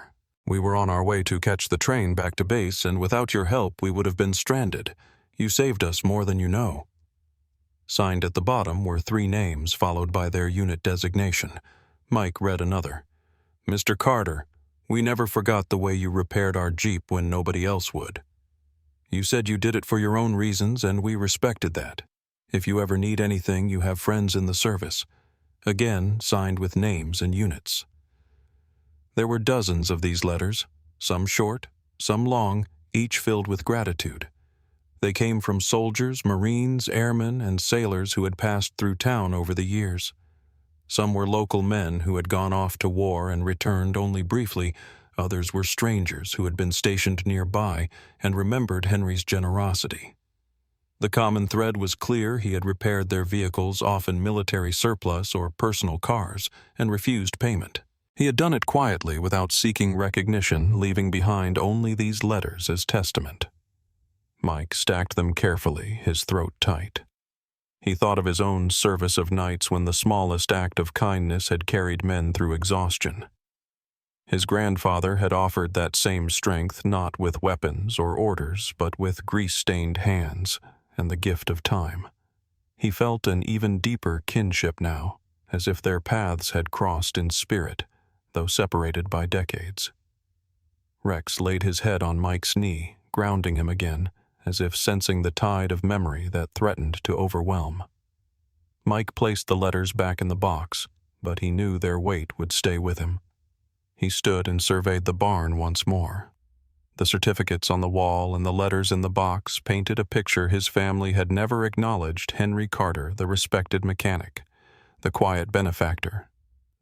We were on our way to catch the train back to base, and without your help we would have been stranded. You saved us more than you know. Signed at the bottom were 3 names, followed by their unit designation. Mike read another. Mr. Carter, we never forgot the way you repaired our Jeep when nobody else would. You said you did it for your own reasons, and we respected that. If you ever need anything, you have friends in the service. Again, signed with names and units. There were dozens of these letters, some short, some long, each filled with gratitude. They came from soldiers, Marines, airmen, and sailors who had passed through town over the years. Some were local men who had gone off to war and returned only briefly. Others were strangers who had been stationed nearby and remembered Henry's generosity. The common thread was clear: he had repaired their vehicles, often military surplus or personal cars, and refused payment. He had done it quietly, without seeking recognition, leaving behind only these letters as testament. Mike stacked them carefully, his throat tight. He thought of his own service of nights when the smallest act of kindness had carried men through exhaustion. His grandfather had offered that same strength, not with weapons or orders, but with grease-stained hands and the gift of time. He felt an even deeper kinship now, as if their paths had crossed in spirit, though separated by decades. Rex laid his head on Mike's knee, grounding him again, as if sensing the tide of memory that threatened to overwhelm. Mike placed the letters back in the box, but he knew their weight would stay with him. He stood and surveyed the barn once more. The certificates on the wall and the letters in the box painted a picture his family had never acknowledged: Henry Carter, the respected mechanic, the quiet benefactor,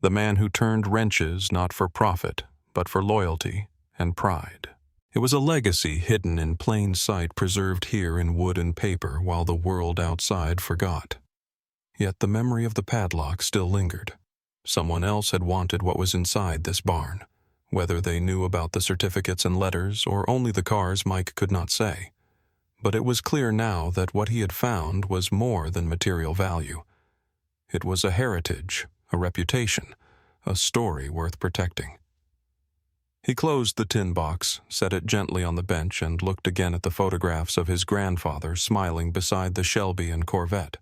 the man who turned wrenches not for profit, but for loyalty and pride. It was a legacy hidden in plain sight, preserved here in wood and paper while the world outside forgot. Yet the memory of the padlock still lingered. Someone else had wanted what was inside this barn, Whether they knew about the certificates and letters or only the cars, Mike could not say. But it was clear now that what he had found was more than material value. It was a heritage, a reputation, a story worth protecting. He closed the tin box, set it gently on the bench, and looked again at the photographs of his grandfather smiling beside the Shelby and Corvette.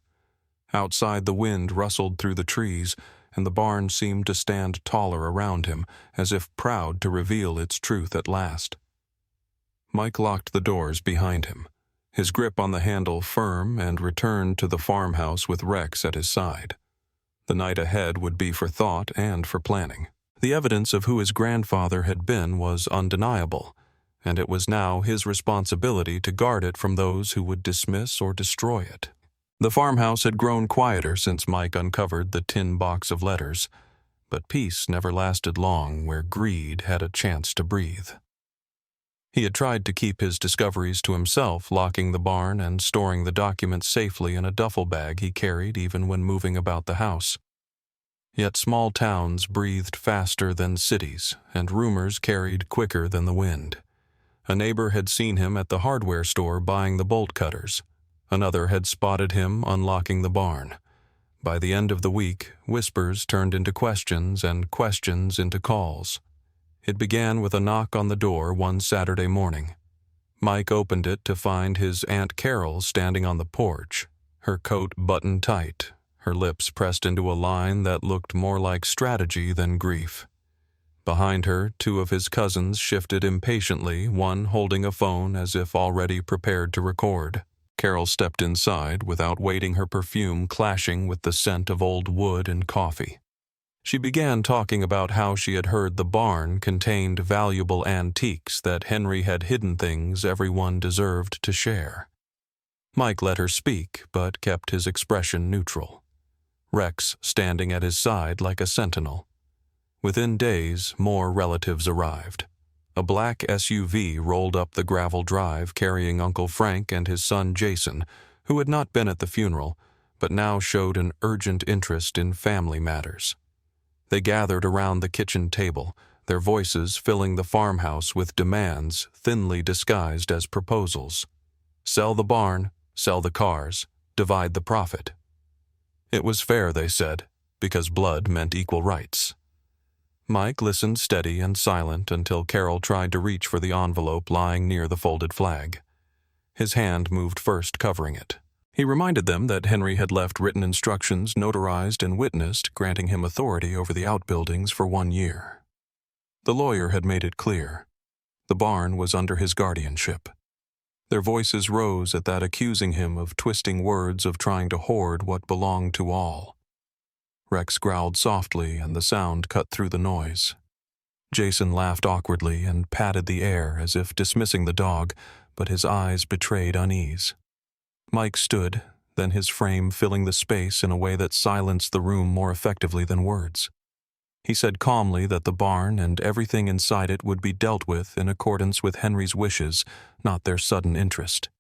Outside, the wind rustled through the trees, and the barn seemed to stand taller around him, as if proud to reveal its truth at last. Mike locked the doors behind him, his grip on the handle firm, and returned to the farmhouse with Rex at his side. The night ahead would be for thought and for planning. The evidence of who his grandfather had been was undeniable, and it was now his responsibility to guard it from those who would dismiss or destroy it. The farmhouse had grown quieter since Mike uncovered the tin box of letters, but peace never lasted long where greed had a chance to breathe. He had tried to keep his discoveries to himself, locking the barn and storing the documents safely in a duffel bag he carried even when moving about the house. Yet small towns breathed faster than cities, and rumors carried quicker than the wind. A neighbor had seen him at the hardware store buying the bolt cutters. Another had spotted him unlocking the barn. By the end of the week, whispers turned into questions and questions into calls. It began with a knock on the door one Saturday morning. Mike opened it to find his Aunt Carol standing on the porch, her coat buttoned tight, her lips pressed into a line that looked more like strategy than grief. Behind her, two of his cousins shifted impatiently, one holding a phone as if already prepared to record. Carol stepped inside without waiting, her perfume clashing with the scent of old wood and coffee. She began talking about how she had heard the barn contained valuable antiques, that Henry had hidden things everyone deserved to share. Mike let her speak, but kept his expression neutral. Rex standing at his side like a sentinel. Within days, more relatives arrived. A black SUV rolled up the gravel drive carrying Uncle Frank and his son Jason, who had not been at the funeral, but now showed an urgent interest in family matters. They gathered around the kitchen table, their voices filling the farmhouse with demands thinly disguised as proposals. Sell the barn, sell the cars, divide the profit. It was fair, they said, because blood meant equal rights. Mike listened steady and silent until Carol tried to reach for the envelope lying near the folded flag. His hand moved first, covering it. He reminded them that Henry had left written instructions notarized and witnessed, granting him authority over the outbuildings for 1 year. The lawyer had made it clear. The barn was under his guardianship. Their voices rose at that, accusing him of twisting words, of trying to hoard what belonged to all. Rex growled softly, and the sound cut through the noise. Jason laughed awkwardly and patted the air as if dismissing the dog, but his eyes betrayed unease. Mike stood, then his frame filling the space in a way that silenced the room more effectively than words. He said calmly that the barn and everything inside it would be dealt with in accordance with Henry's wishes, not their sudden interest.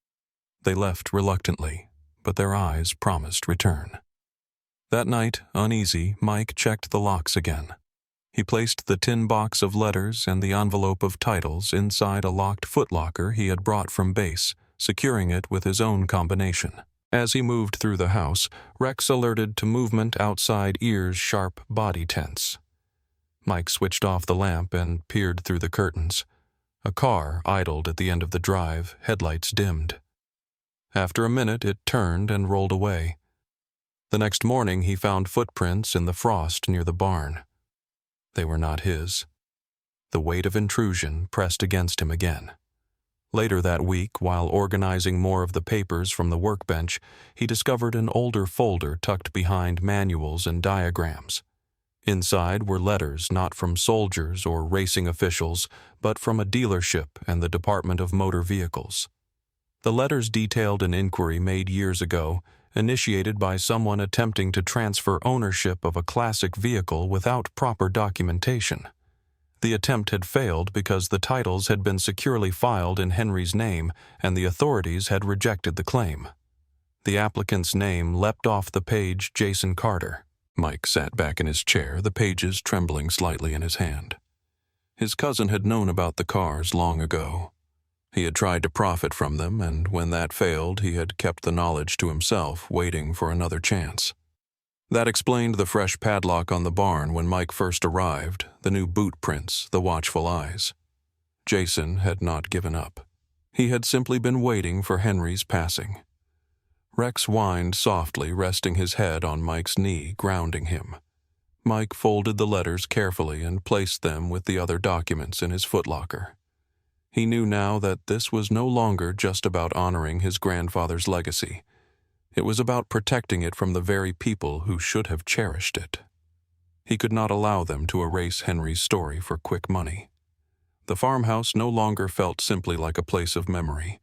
They left reluctantly, but their eyes promised return. That night, uneasy, Mike checked the locks again. He placed the tin box of letters and the envelope of titles inside a locked footlocker he had brought from base, securing it with his own combination. As he moved through the house, Rex alerted to movement outside, ears sharp, body tense. Mike switched off the lamp and peered through the curtains. A car idled at the end of the drive, headlights dimmed. After a minute, it turned and rolled away. The next morning, he found footprints in the frost near the barn. They were not his. The weight of intrusion pressed against him again. Later that week, while organizing more of the papers from the workbench, he discovered an older folder tucked behind manuals and diagrams. Inside were letters not from soldiers or racing officials, but from a dealership and the Department of Motor Vehicles. The letters detailed an inquiry made years ago, initiated by someone attempting to transfer ownership of a classic vehicle without proper documentation. The attempt had failed because the titles had been securely filed in Henry's name and the authorities had rejected the claim. The applicant's name leapt off the page: Jason Carter. Mike sat back in his chair, the pages trembling slightly in his hand. His cousin had known about the cars long ago. He had tried to profit from them, and when that failed, he had kept the knowledge to himself, waiting for another chance. That explained the fresh padlock on the barn when Mike first arrived, the new boot prints, the watchful eyes. Jason had not given up. He had simply been waiting for Henry's passing. Rex whined softly, resting his head on Mike's knee, grounding him. Mike folded the letters carefully and placed them with the other documents in his footlocker. He knew now that this was no longer just about honoring his grandfather's legacy. It was about protecting it from the very people who should have cherished it. He could not allow them to erase Henry's story for quick money. The farmhouse no longer felt simply like a place of memory.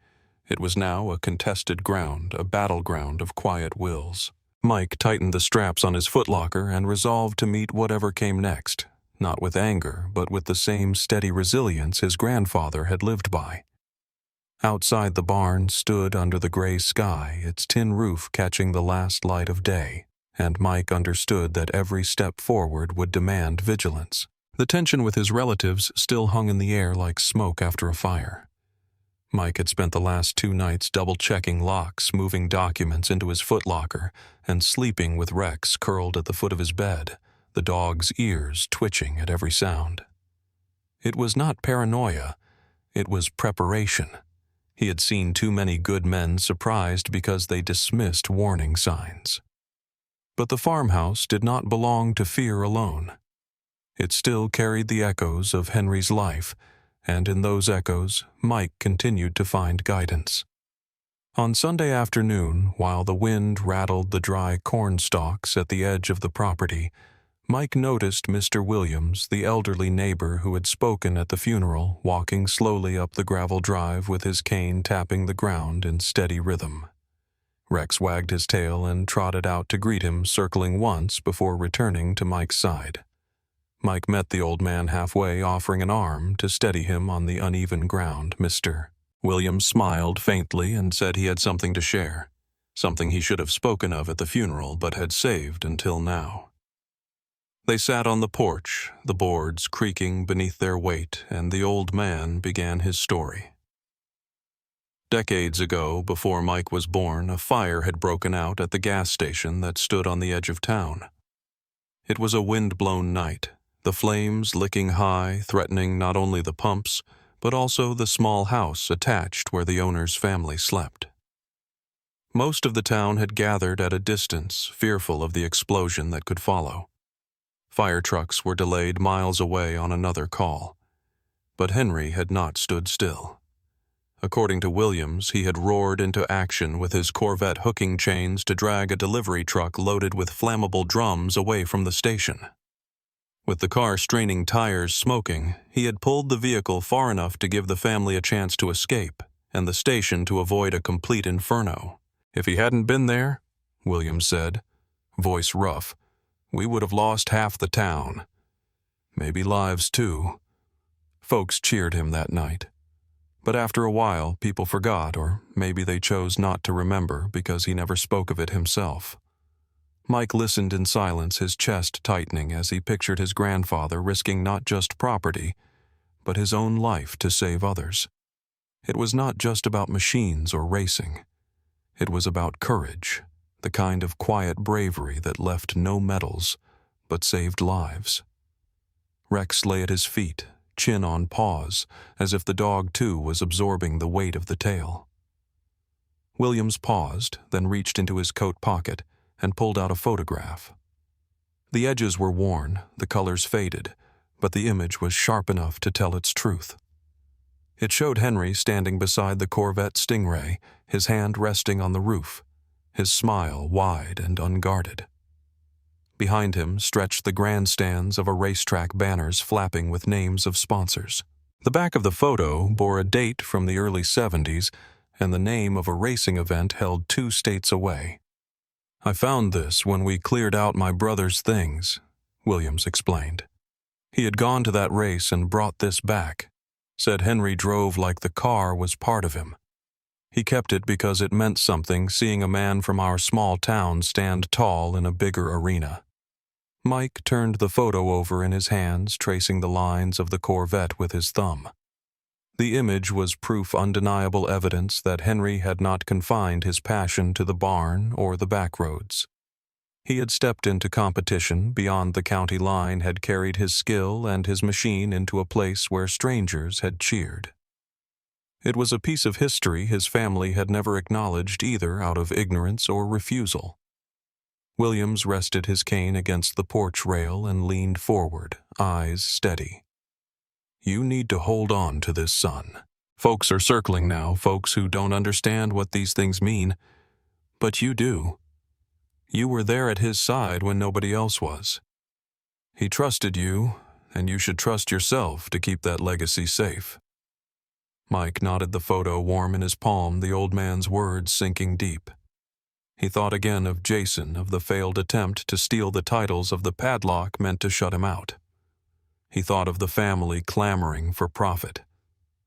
It was now a contested ground, a battleground of quiet wills. Mike tightened the straps on his footlocker and resolved to meet whatever came next, not with anger, but with the same steady resilience his grandfather had lived by. Outside the barn stood under the gray sky, its tin roof catching the last light of day, and Mike understood that every step forward would demand vigilance. The tension with his relatives still hung in the air like smoke after a fire. Mike had spent the last 2 nights double-checking locks, moving documents into his footlocker, and sleeping with Rex curled at the foot of his bed, the dog's ears twitching at every sound. It was not paranoia, it was preparation. He had seen too many good men surprised because they dismissed warning signs. But the farmhouse did not belong to fear alone. It still carried the echoes of Henry's life, and in those echoes, Mike continued to find guidance. On Sunday afternoon, while the wind rattled the dry corn stalks at the edge of the property, Mike noticed Mr. Williams, the elderly neighbor who had spoken at the funeral, walking slowly up the gravel drive with his cane tapping the ground in steady rhythm. Rex wagged his tail and trotted out to greet him, circling once before returning to Mike's side. Mike met the old man halfway, offering an arm to steady him on the uneven ground. Mr. Williams smiled faintly and said he had something to share, something he should have spoken of at the funeral but had saved until now. They sat on the porch, the boards creaking beneath their weight, and the old man began his story. Decades ago, before Mike was born, a fire had broken out at the gas station that stood on the edge of town. It was a wind-blown night, the flames licking high, threatening not only the pumps, but also the small house attached where the owner's family slept. Most of the town had gathered at a distance, fearful of the explosion that could follow. Fire trucks were delayed miles away on another call. But Henry had not stood still. According to Williams, he had roared into action with his Corvette hooking chains to drag a delivery truck loaded with flammable drums away from the station. With the car straining tires smoking, he had pulled the vehicle far enough to give the family a chance to escape, and the station to avoid a complete inferno. "If he hadn't been there," Williams said, voice rough, "we would have lost half the town. Maybe lives, too." Folks cheered him that night. But after a while, people forgot, or maybe they chose not to remember because he never spoke of it himself. Mike listened in silence, his chest tightening as he pictured his grandfather risking not just property, but his own life to save others. It was not just about machines or racing. It was about courage, the kind of quiet bravery that left no medals, but saved lives. Rex lay at his feet, chin on paws, as if the dog too was absorbing the weight of the tail. Williams paused, then reached into his coat pocket and pulled out a photograph. The edges were worn, the colors faded, but the image was sharp enough to tell its truth. It showed Henry standing beside the Corvette Stingray, his hand resting on the roof, his smile wide and unguarded. Behind him stretched the grandstands of a racetrack banners flapping with names of sponsors. The back of the photo bore a date from the early 70s and the name of a racing event held 2 states away. "I found this when we cleared out my brother's things," Williams explained. He had gone to that race and brought this back, said Henry drove like the car was part of him. He kept it because it meant something seeing a man from our small town stand tall in a bigger arena. Mike turned the photo over in his hands, tracing the lines of the Corvette with his thumb. The image was proof undeniable evidence that Henry had not confined his passion to the barn or the back roads. He had stepped into competition beyond the county line, had carried his skill and his machine into a place where strangers had cheered. It was a piece of history his family had never acknowledged either out of ignorance or refusal. Williams rested his cane against the porch rail and leaned forward, eyes steady. You need to hold on to this, son. Folks are circling now, folks who don't understand what these things mean. But you do. You were there at his side when nobody else was. He trusted you, and you should trust yourself to keep that legacy safe. Mike nodded, the photo warm in his palm, the old man's words sinking deep. He thought again of Jason, of the failed attempt to steal the titles of the padlock meant to shut him out. He thought of the family clamoring for profit.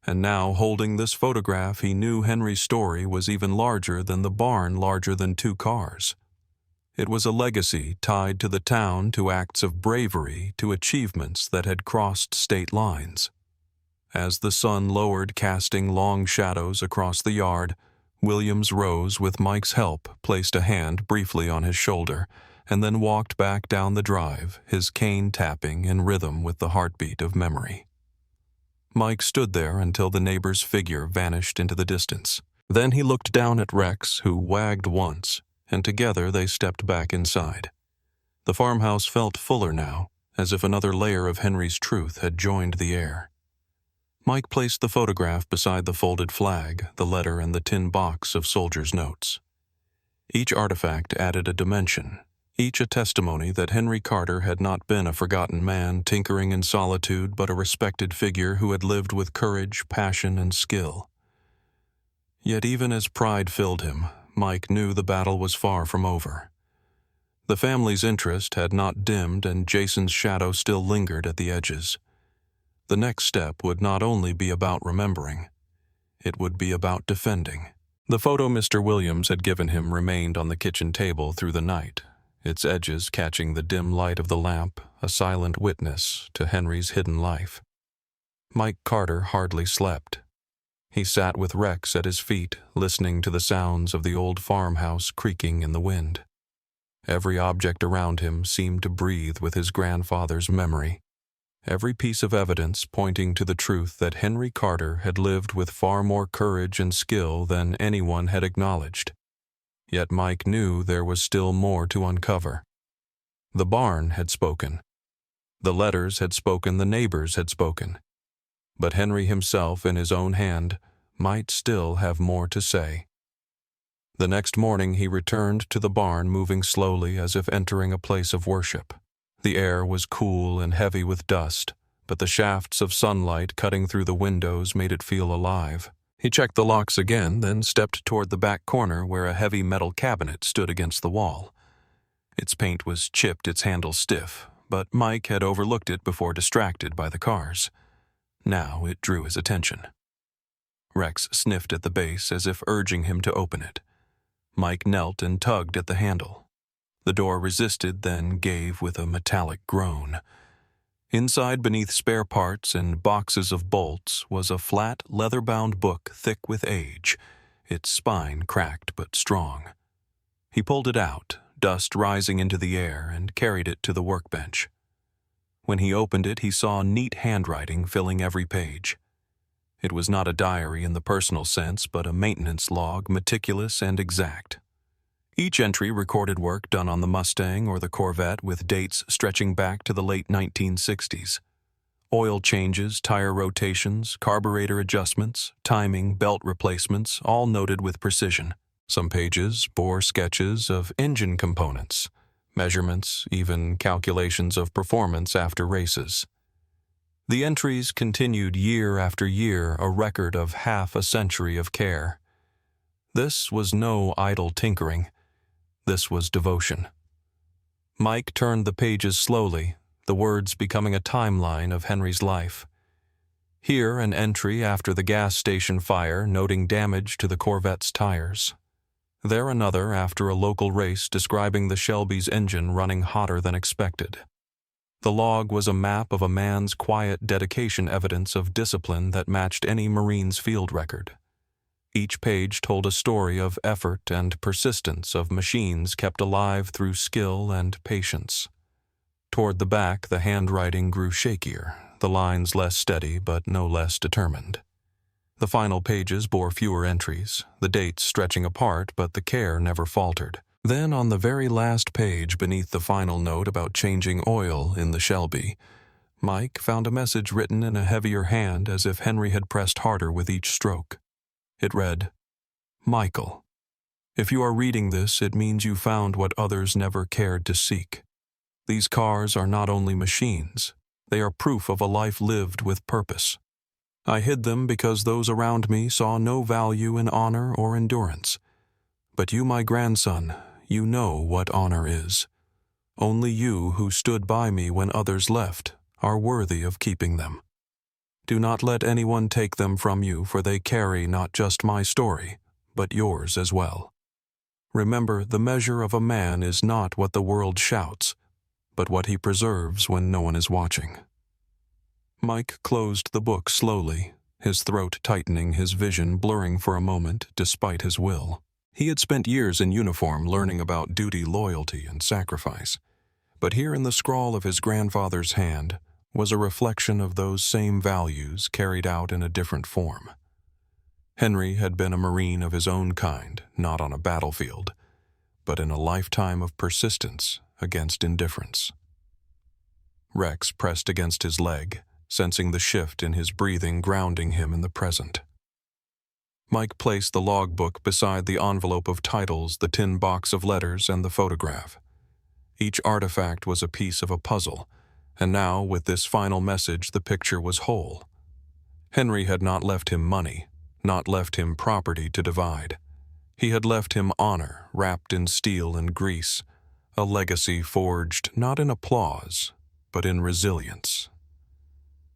And now, holding this photograph, he knew Henry's story was even larger than the barn, larger than 2 cars. It was a legacy tied to the town, to acts of bravery, to achievements that had crossed state lines. As the sun lowered, casting long shadows across the yard, Williams rose with Mike's help, placed a hand briefly on his shoulder, and then walked back down the drive, his cane tapping in rhythm with the heartbeat of memory. Mike stood there until the neighbor's figure vanished into the distance. Then he looked down at Rex, who wagged once, and together they stepped back inside. The farmhouse felt fuller now, as if another layer of Henry's truth had joined the air. Mike placed the photograph beside the folded flag, the letter, and the tin box of soldiers' notes. Each artifact added a dimension, each a testimony that Henry Carter had not been a forgotten man tinkering in solitude, but a respected figure who had lived with courage, passion, and skill. Yet even as pride filled him, Mike knew the battle was far from over. The family's interest had not dimmed, and Jason's shadow still lingered at the edges. The next step would not only be about remembering, it would be about defending. The photo Mr. Williams had given him remained on the kitchen table through the night, its edges catching the dim light of the lamp, a silent witness to Henry's hidden life. Mike Carter hardly slept. He sat with Rex at his feet, listening to the sounds of the old farmhouse creaking in the wind. Every object around him seemed to breathe with his grandfather's memory, every piece of evidence pointing to the truth that Henry Carter had lived with far more courage and skill than anyone had acknowledged. Yet Mike knew there was still more to uncover. The barn had spoken. The letters had spoken, the neighbors had spoken. But Henry himself, in his own hand, might still have more to say. The next morning he returned to the barn, moving slowly as if entering a place of worship. The air was cool and heavy with dust, but the shafts of sunlight cutting through the windows made it feel alive. He checked the locks again, then stepped toward the back corner where a heavy metal cabinet stood against the wall. Its paint was chipped, its handle stiff, but Mike had overlooked it before, distracted by the cars. Now it drew his attention. Rex sniffed at the base as if urging him to open it. Mike knelt and tugged at the handle. The door resisted, then gave with a metallic groan. Inside, beneath spare parts and boxes of bolts, was a flat, leather-bound book thick with age, its spine cracked but strong. He pulled it out, dust rising into the air, and carried it to the workbench. When he opened it, he saw neat handwriting filling every page. It was not a diary in the personal sense, but a maintenance log, meticulous and exact. Each entry recorded work done on the Mustang or the Corvette, with dates stretching back to the late 1960s. Oil changes, tire rotations, carburetor adjustments, timing, belt replacements, all noted with precision. Some pages bore sketches of engine components, measurements, even calculations of performance after races. The entries continued year after year, a record of half a century of care. This was no idle tinkering. This was devotion. Mike turned the pages slowly, the words becoming a timeline of Henry's life. Here, an entry after the gas station fire noting damage to the Corvette's tires. There another after a local race describing the Shelby's engine running hotter than expected. The log was a map of a man's quiet dedication, evidence of discipline that matched any Marine's field record. Each page told a story of effort and persistence of machines kept alive through skill and patience. Toward the back, the handwriting grew shakier, the lines less steady but no less determined. The final pages bore fewer entries, the dates stretching apart, but the care never faltered. Then, on the very last page beneath the final note about changing oil in the Shelby, Mike found a message written in a heavier hand as if Henry had pressed harder with each stroke. It read, "Michael, if you are reading this, it means you found what others never cared to seek. These cars are not only machines, they are proof of a life lived with purpose. I hid them because those around me saw no value in honor or endurance. But you, my grandson, you know what honor is. Only you, who stood by me when others left, are worthy of keeping them. Do not let anyone take them from you, for they carry not just my story, but yours as well. Remember, the measure of a man is not what the world shouts, but what he preserves when no one is watching." Mike closed the book slowly, his throat tightening, his vision blurring for a moment despite his will. He had spent years in uniform learning about duty, loyalty, and sacrifice. But here in the scrawl of his grandfather's hand was a reflection of those same values carried out in a different form. Henry had been a Marine of his own kind, not on a battlefield, but in a lifetime of persistence against indifference. Rex pressed against his leg, sensing the shift in his breathing, grounding him in the present. Mike placed the logbook beside the envelope of titles, the tin box of letters, and the photograph. Each artifact was a piece of a puzzle, and now, with this final message, the picture was whole. Henry had not left him money, not left him property to divide. He had left him honor, wrapped in steel and grease, a legacy forged not in applause, but in resilience.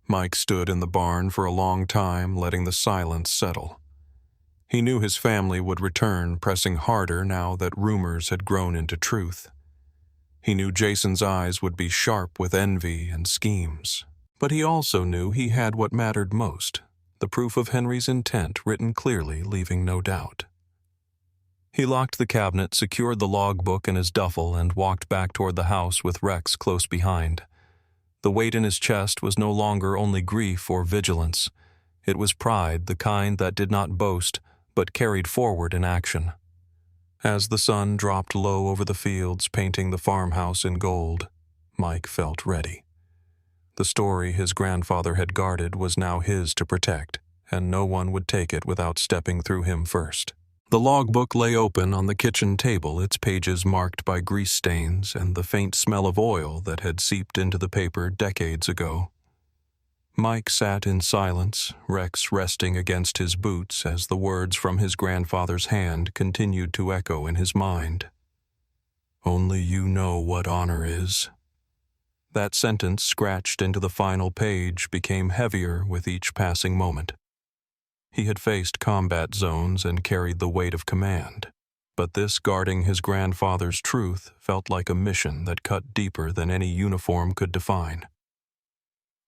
Mike stood in the barn for a long time, letting the silence settle. He knew his family would return, pressing harder now that rumors had grown into truth. He knew Jason's eyes would be sharp with envy and schemes. But he also knew he had what mattered most, the proof of Henry's intent written clearly, leaving no doubt. He locked the cabinet, secured the logbook in his duffel, and walked back toward the house with Rex close behind. The weight in his chest was no longer only grief or vigilance. It was pride, the kind that did not boast, but carried forward in action. As the sun dropped low over the fields, painting the farmhouse in gold, Mike felt ready. The story his grandfather had guarded was now his to protect, and no one would take it without stepping through him first. The logbook lay open on the kitchen table, its pages marked by grease stains and the faint smell of oil that had seeped into the paper decades ago. Mike sat in silence, Rex resting against his boots as the words from his grandfather's hand continued to echo in his mind. "Only you know what honor is." That sentence, scratched into the final page, became heavier with each passing moment. He had faced combat zones and carried the weight of command, but this guarding his grandfather's truth felt like a mission that cut deeper than any uniform could define.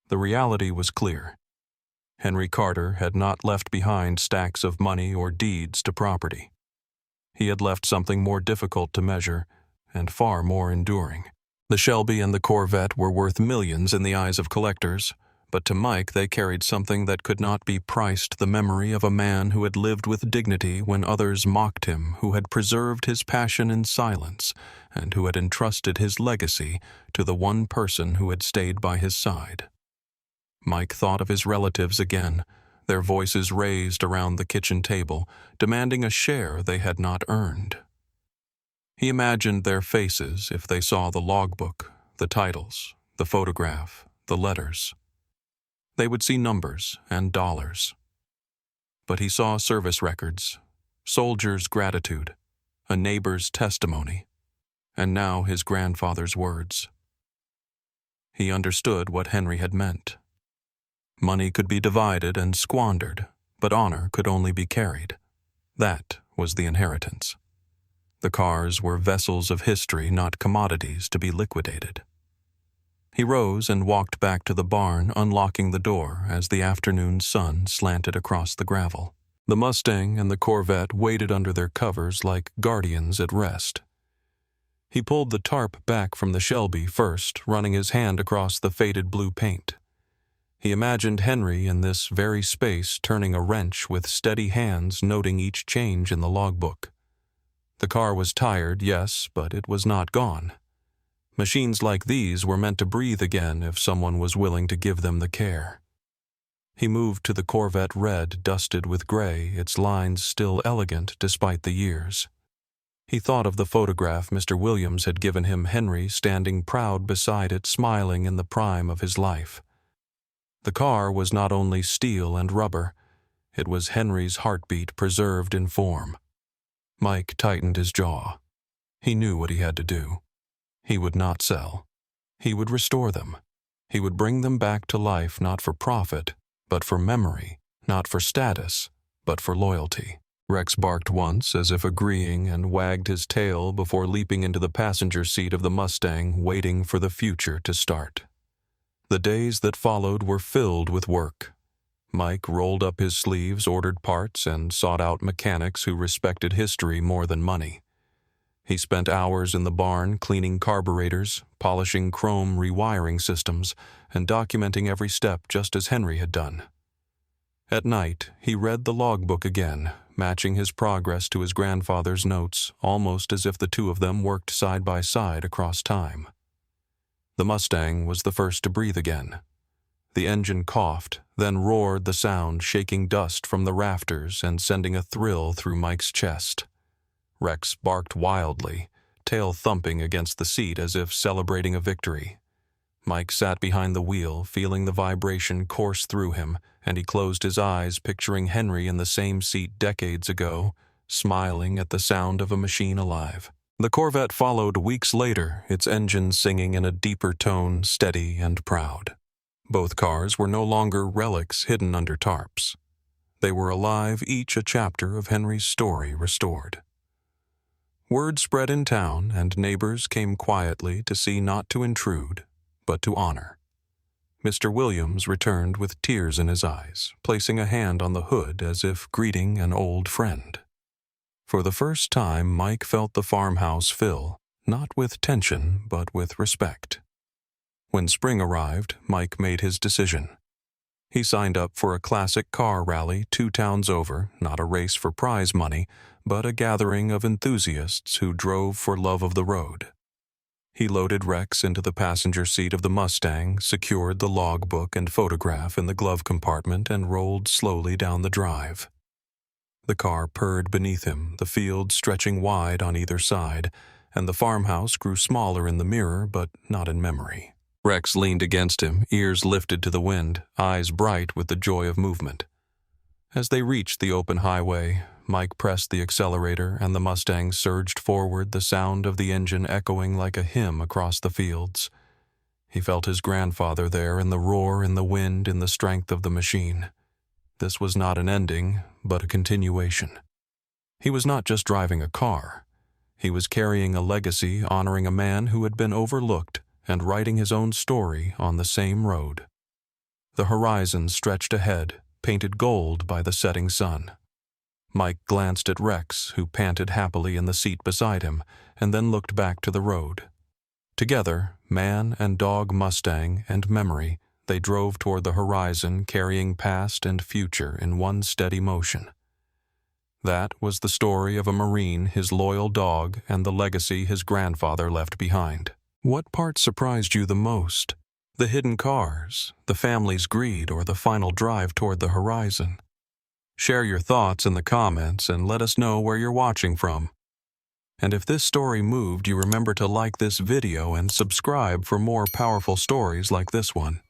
The reality was clear. Henry Carter had not left behind stacks of money or deeds to property. He had left something more difficult to measure and far more enduring. The Shelby and the Corvette were worth millions in the eyes of collectors, but to Mike they carried something that could not be priced, the memory of a man who had lived with dignity when others mocked him, who had preserved his passion in silence, and who had entrusted his legacy to the one person who had stayed by his side. Mike thought of his relatives again, their voices raised around the kitchen table, demanding a share they had not earned. He imagined their faces if they saw the logbook, the titles, the photograph, the letters. They would see numbers and dollars. But he saw service records, soldiers' gratitude, a neighbor's testimony, and now his grandfather's words. He understood what Henry had meant. Money could be divided and squandered, but honor could only be carried. That was the inheritance. The cars were vessels of history, not commodities to be liquidated. He rose and walked back to the barn, unlocking the door as the afternoon sun slanted across the gravel. The Mustang and the Corvette waited under their covers like guardians at rest. He pulled the tarp back from the Shelby first, running his hand across the faded blue paint. He imagined Henry in this very space turning a wrench with steady hands, noting each change in the logbook. The car was tired, yes, but it was not gone. Machines like these were meant to breathe again if someone was willing to give them the care. He moved to the Corvette red, dusted with gray, its lines still elegant despite the years. He thought of the photograph Mr. Williams had given him, Henry standing proud beside it, smiling in the prime of his life. The car was not only steel and rubber, it was Henry's heartbeat preserved in form. Mike tightened his jaw. He knew what he had to do. He would not sell. He would restore them. He would bring them back to life, not for profit, but for memory, not for status, but for loyalty. Rex barked once as if agreeing and wagged his tail before leaping into the passenger seat of the Mustang, waiting for the future to start. The days that followed were filled with work. Mike rolled up his sleeves, ordered parts, and sought out mechanics who respected history more than money. He spent hours in the barn cleaning carburetors, polishing chrome rewiring systems, and documenting every step just as Henry had done. At night, he read the logbook again, matching his progress to his grandfather's notes, almost as if the two of them worked side by side across time. The Mustang was the first to breathe again. The engine coughed, then roared the sound, shaking dust from the rafters and sending a thrill through Mike's chest. Rex barked wildly, tail thumping against the seat as if celebrating a victory. Mike sat behind the wheel, feeling the vibration course through him, and he closed his eyes, picturing Henry in the same seat decades ago, smiling at the sound of a machine alive. The Corvette followed weeks later, its engine singing in a deeper tone, steady and proud. Both cars were no longer relics hidden under tarps. They were alive, each a chapter of Henry's story restored. Word spread in town, and neighbors came quietly to see, not to intrude, but to honor. Mr. Williams returned with tears in his eyes, placing a hand on the hood as if greeting an old friend. For the first time, Mike felt the farmhouse fill, not with tension, but with respect. When spring arrived, Mike made his decision. He signed up for a classic car rally 2 towns over, not a race for prize money, but a gathering of enthusiasts who drove for love of the road. He loaded Rex into the passenger seat of the Mustang, secured the logbook and photograph in the glove compartment, and rolled slowly down the drive. The car purred beneath him, the field stretching wide on either side, and the farmhouse grew smaller in the mirror, but not in memory. Rex leaned against him, ears lifted to the wind, eyes bright with the joy of movement. As they reached the open highway, Mike pressed the accelerator and the Mustang surged forward, the sound of the engine echoing like a hymn across the fields. He felt his grandfather there in the roar, in the wind, in the strength of the machine. This was not an ending, but a continuation. He was not just driving a car. He was carrying a legacy, honoring a man who had been overlooked, and writing his own story on the same road. The horizon stretched ahead, painted gold by the setting sun. Mike glanced at Rex, who panted happily in the seat beside him, and then looked back to the road. Together, man and dog Mustang and memory, they drove toward the horizon, carrying past and future in one steady motion. That was the story of a Marine, his loyal dog, and the legacy his grandfather left behind. What part surprised you the most? The hidden cars, the family's greed, or the final drive toward the horizon? Share your thoughts in the comments and let us know where you're watching from. And if this story moved you, remember to like this video and subscribe for more powerful stories like this one.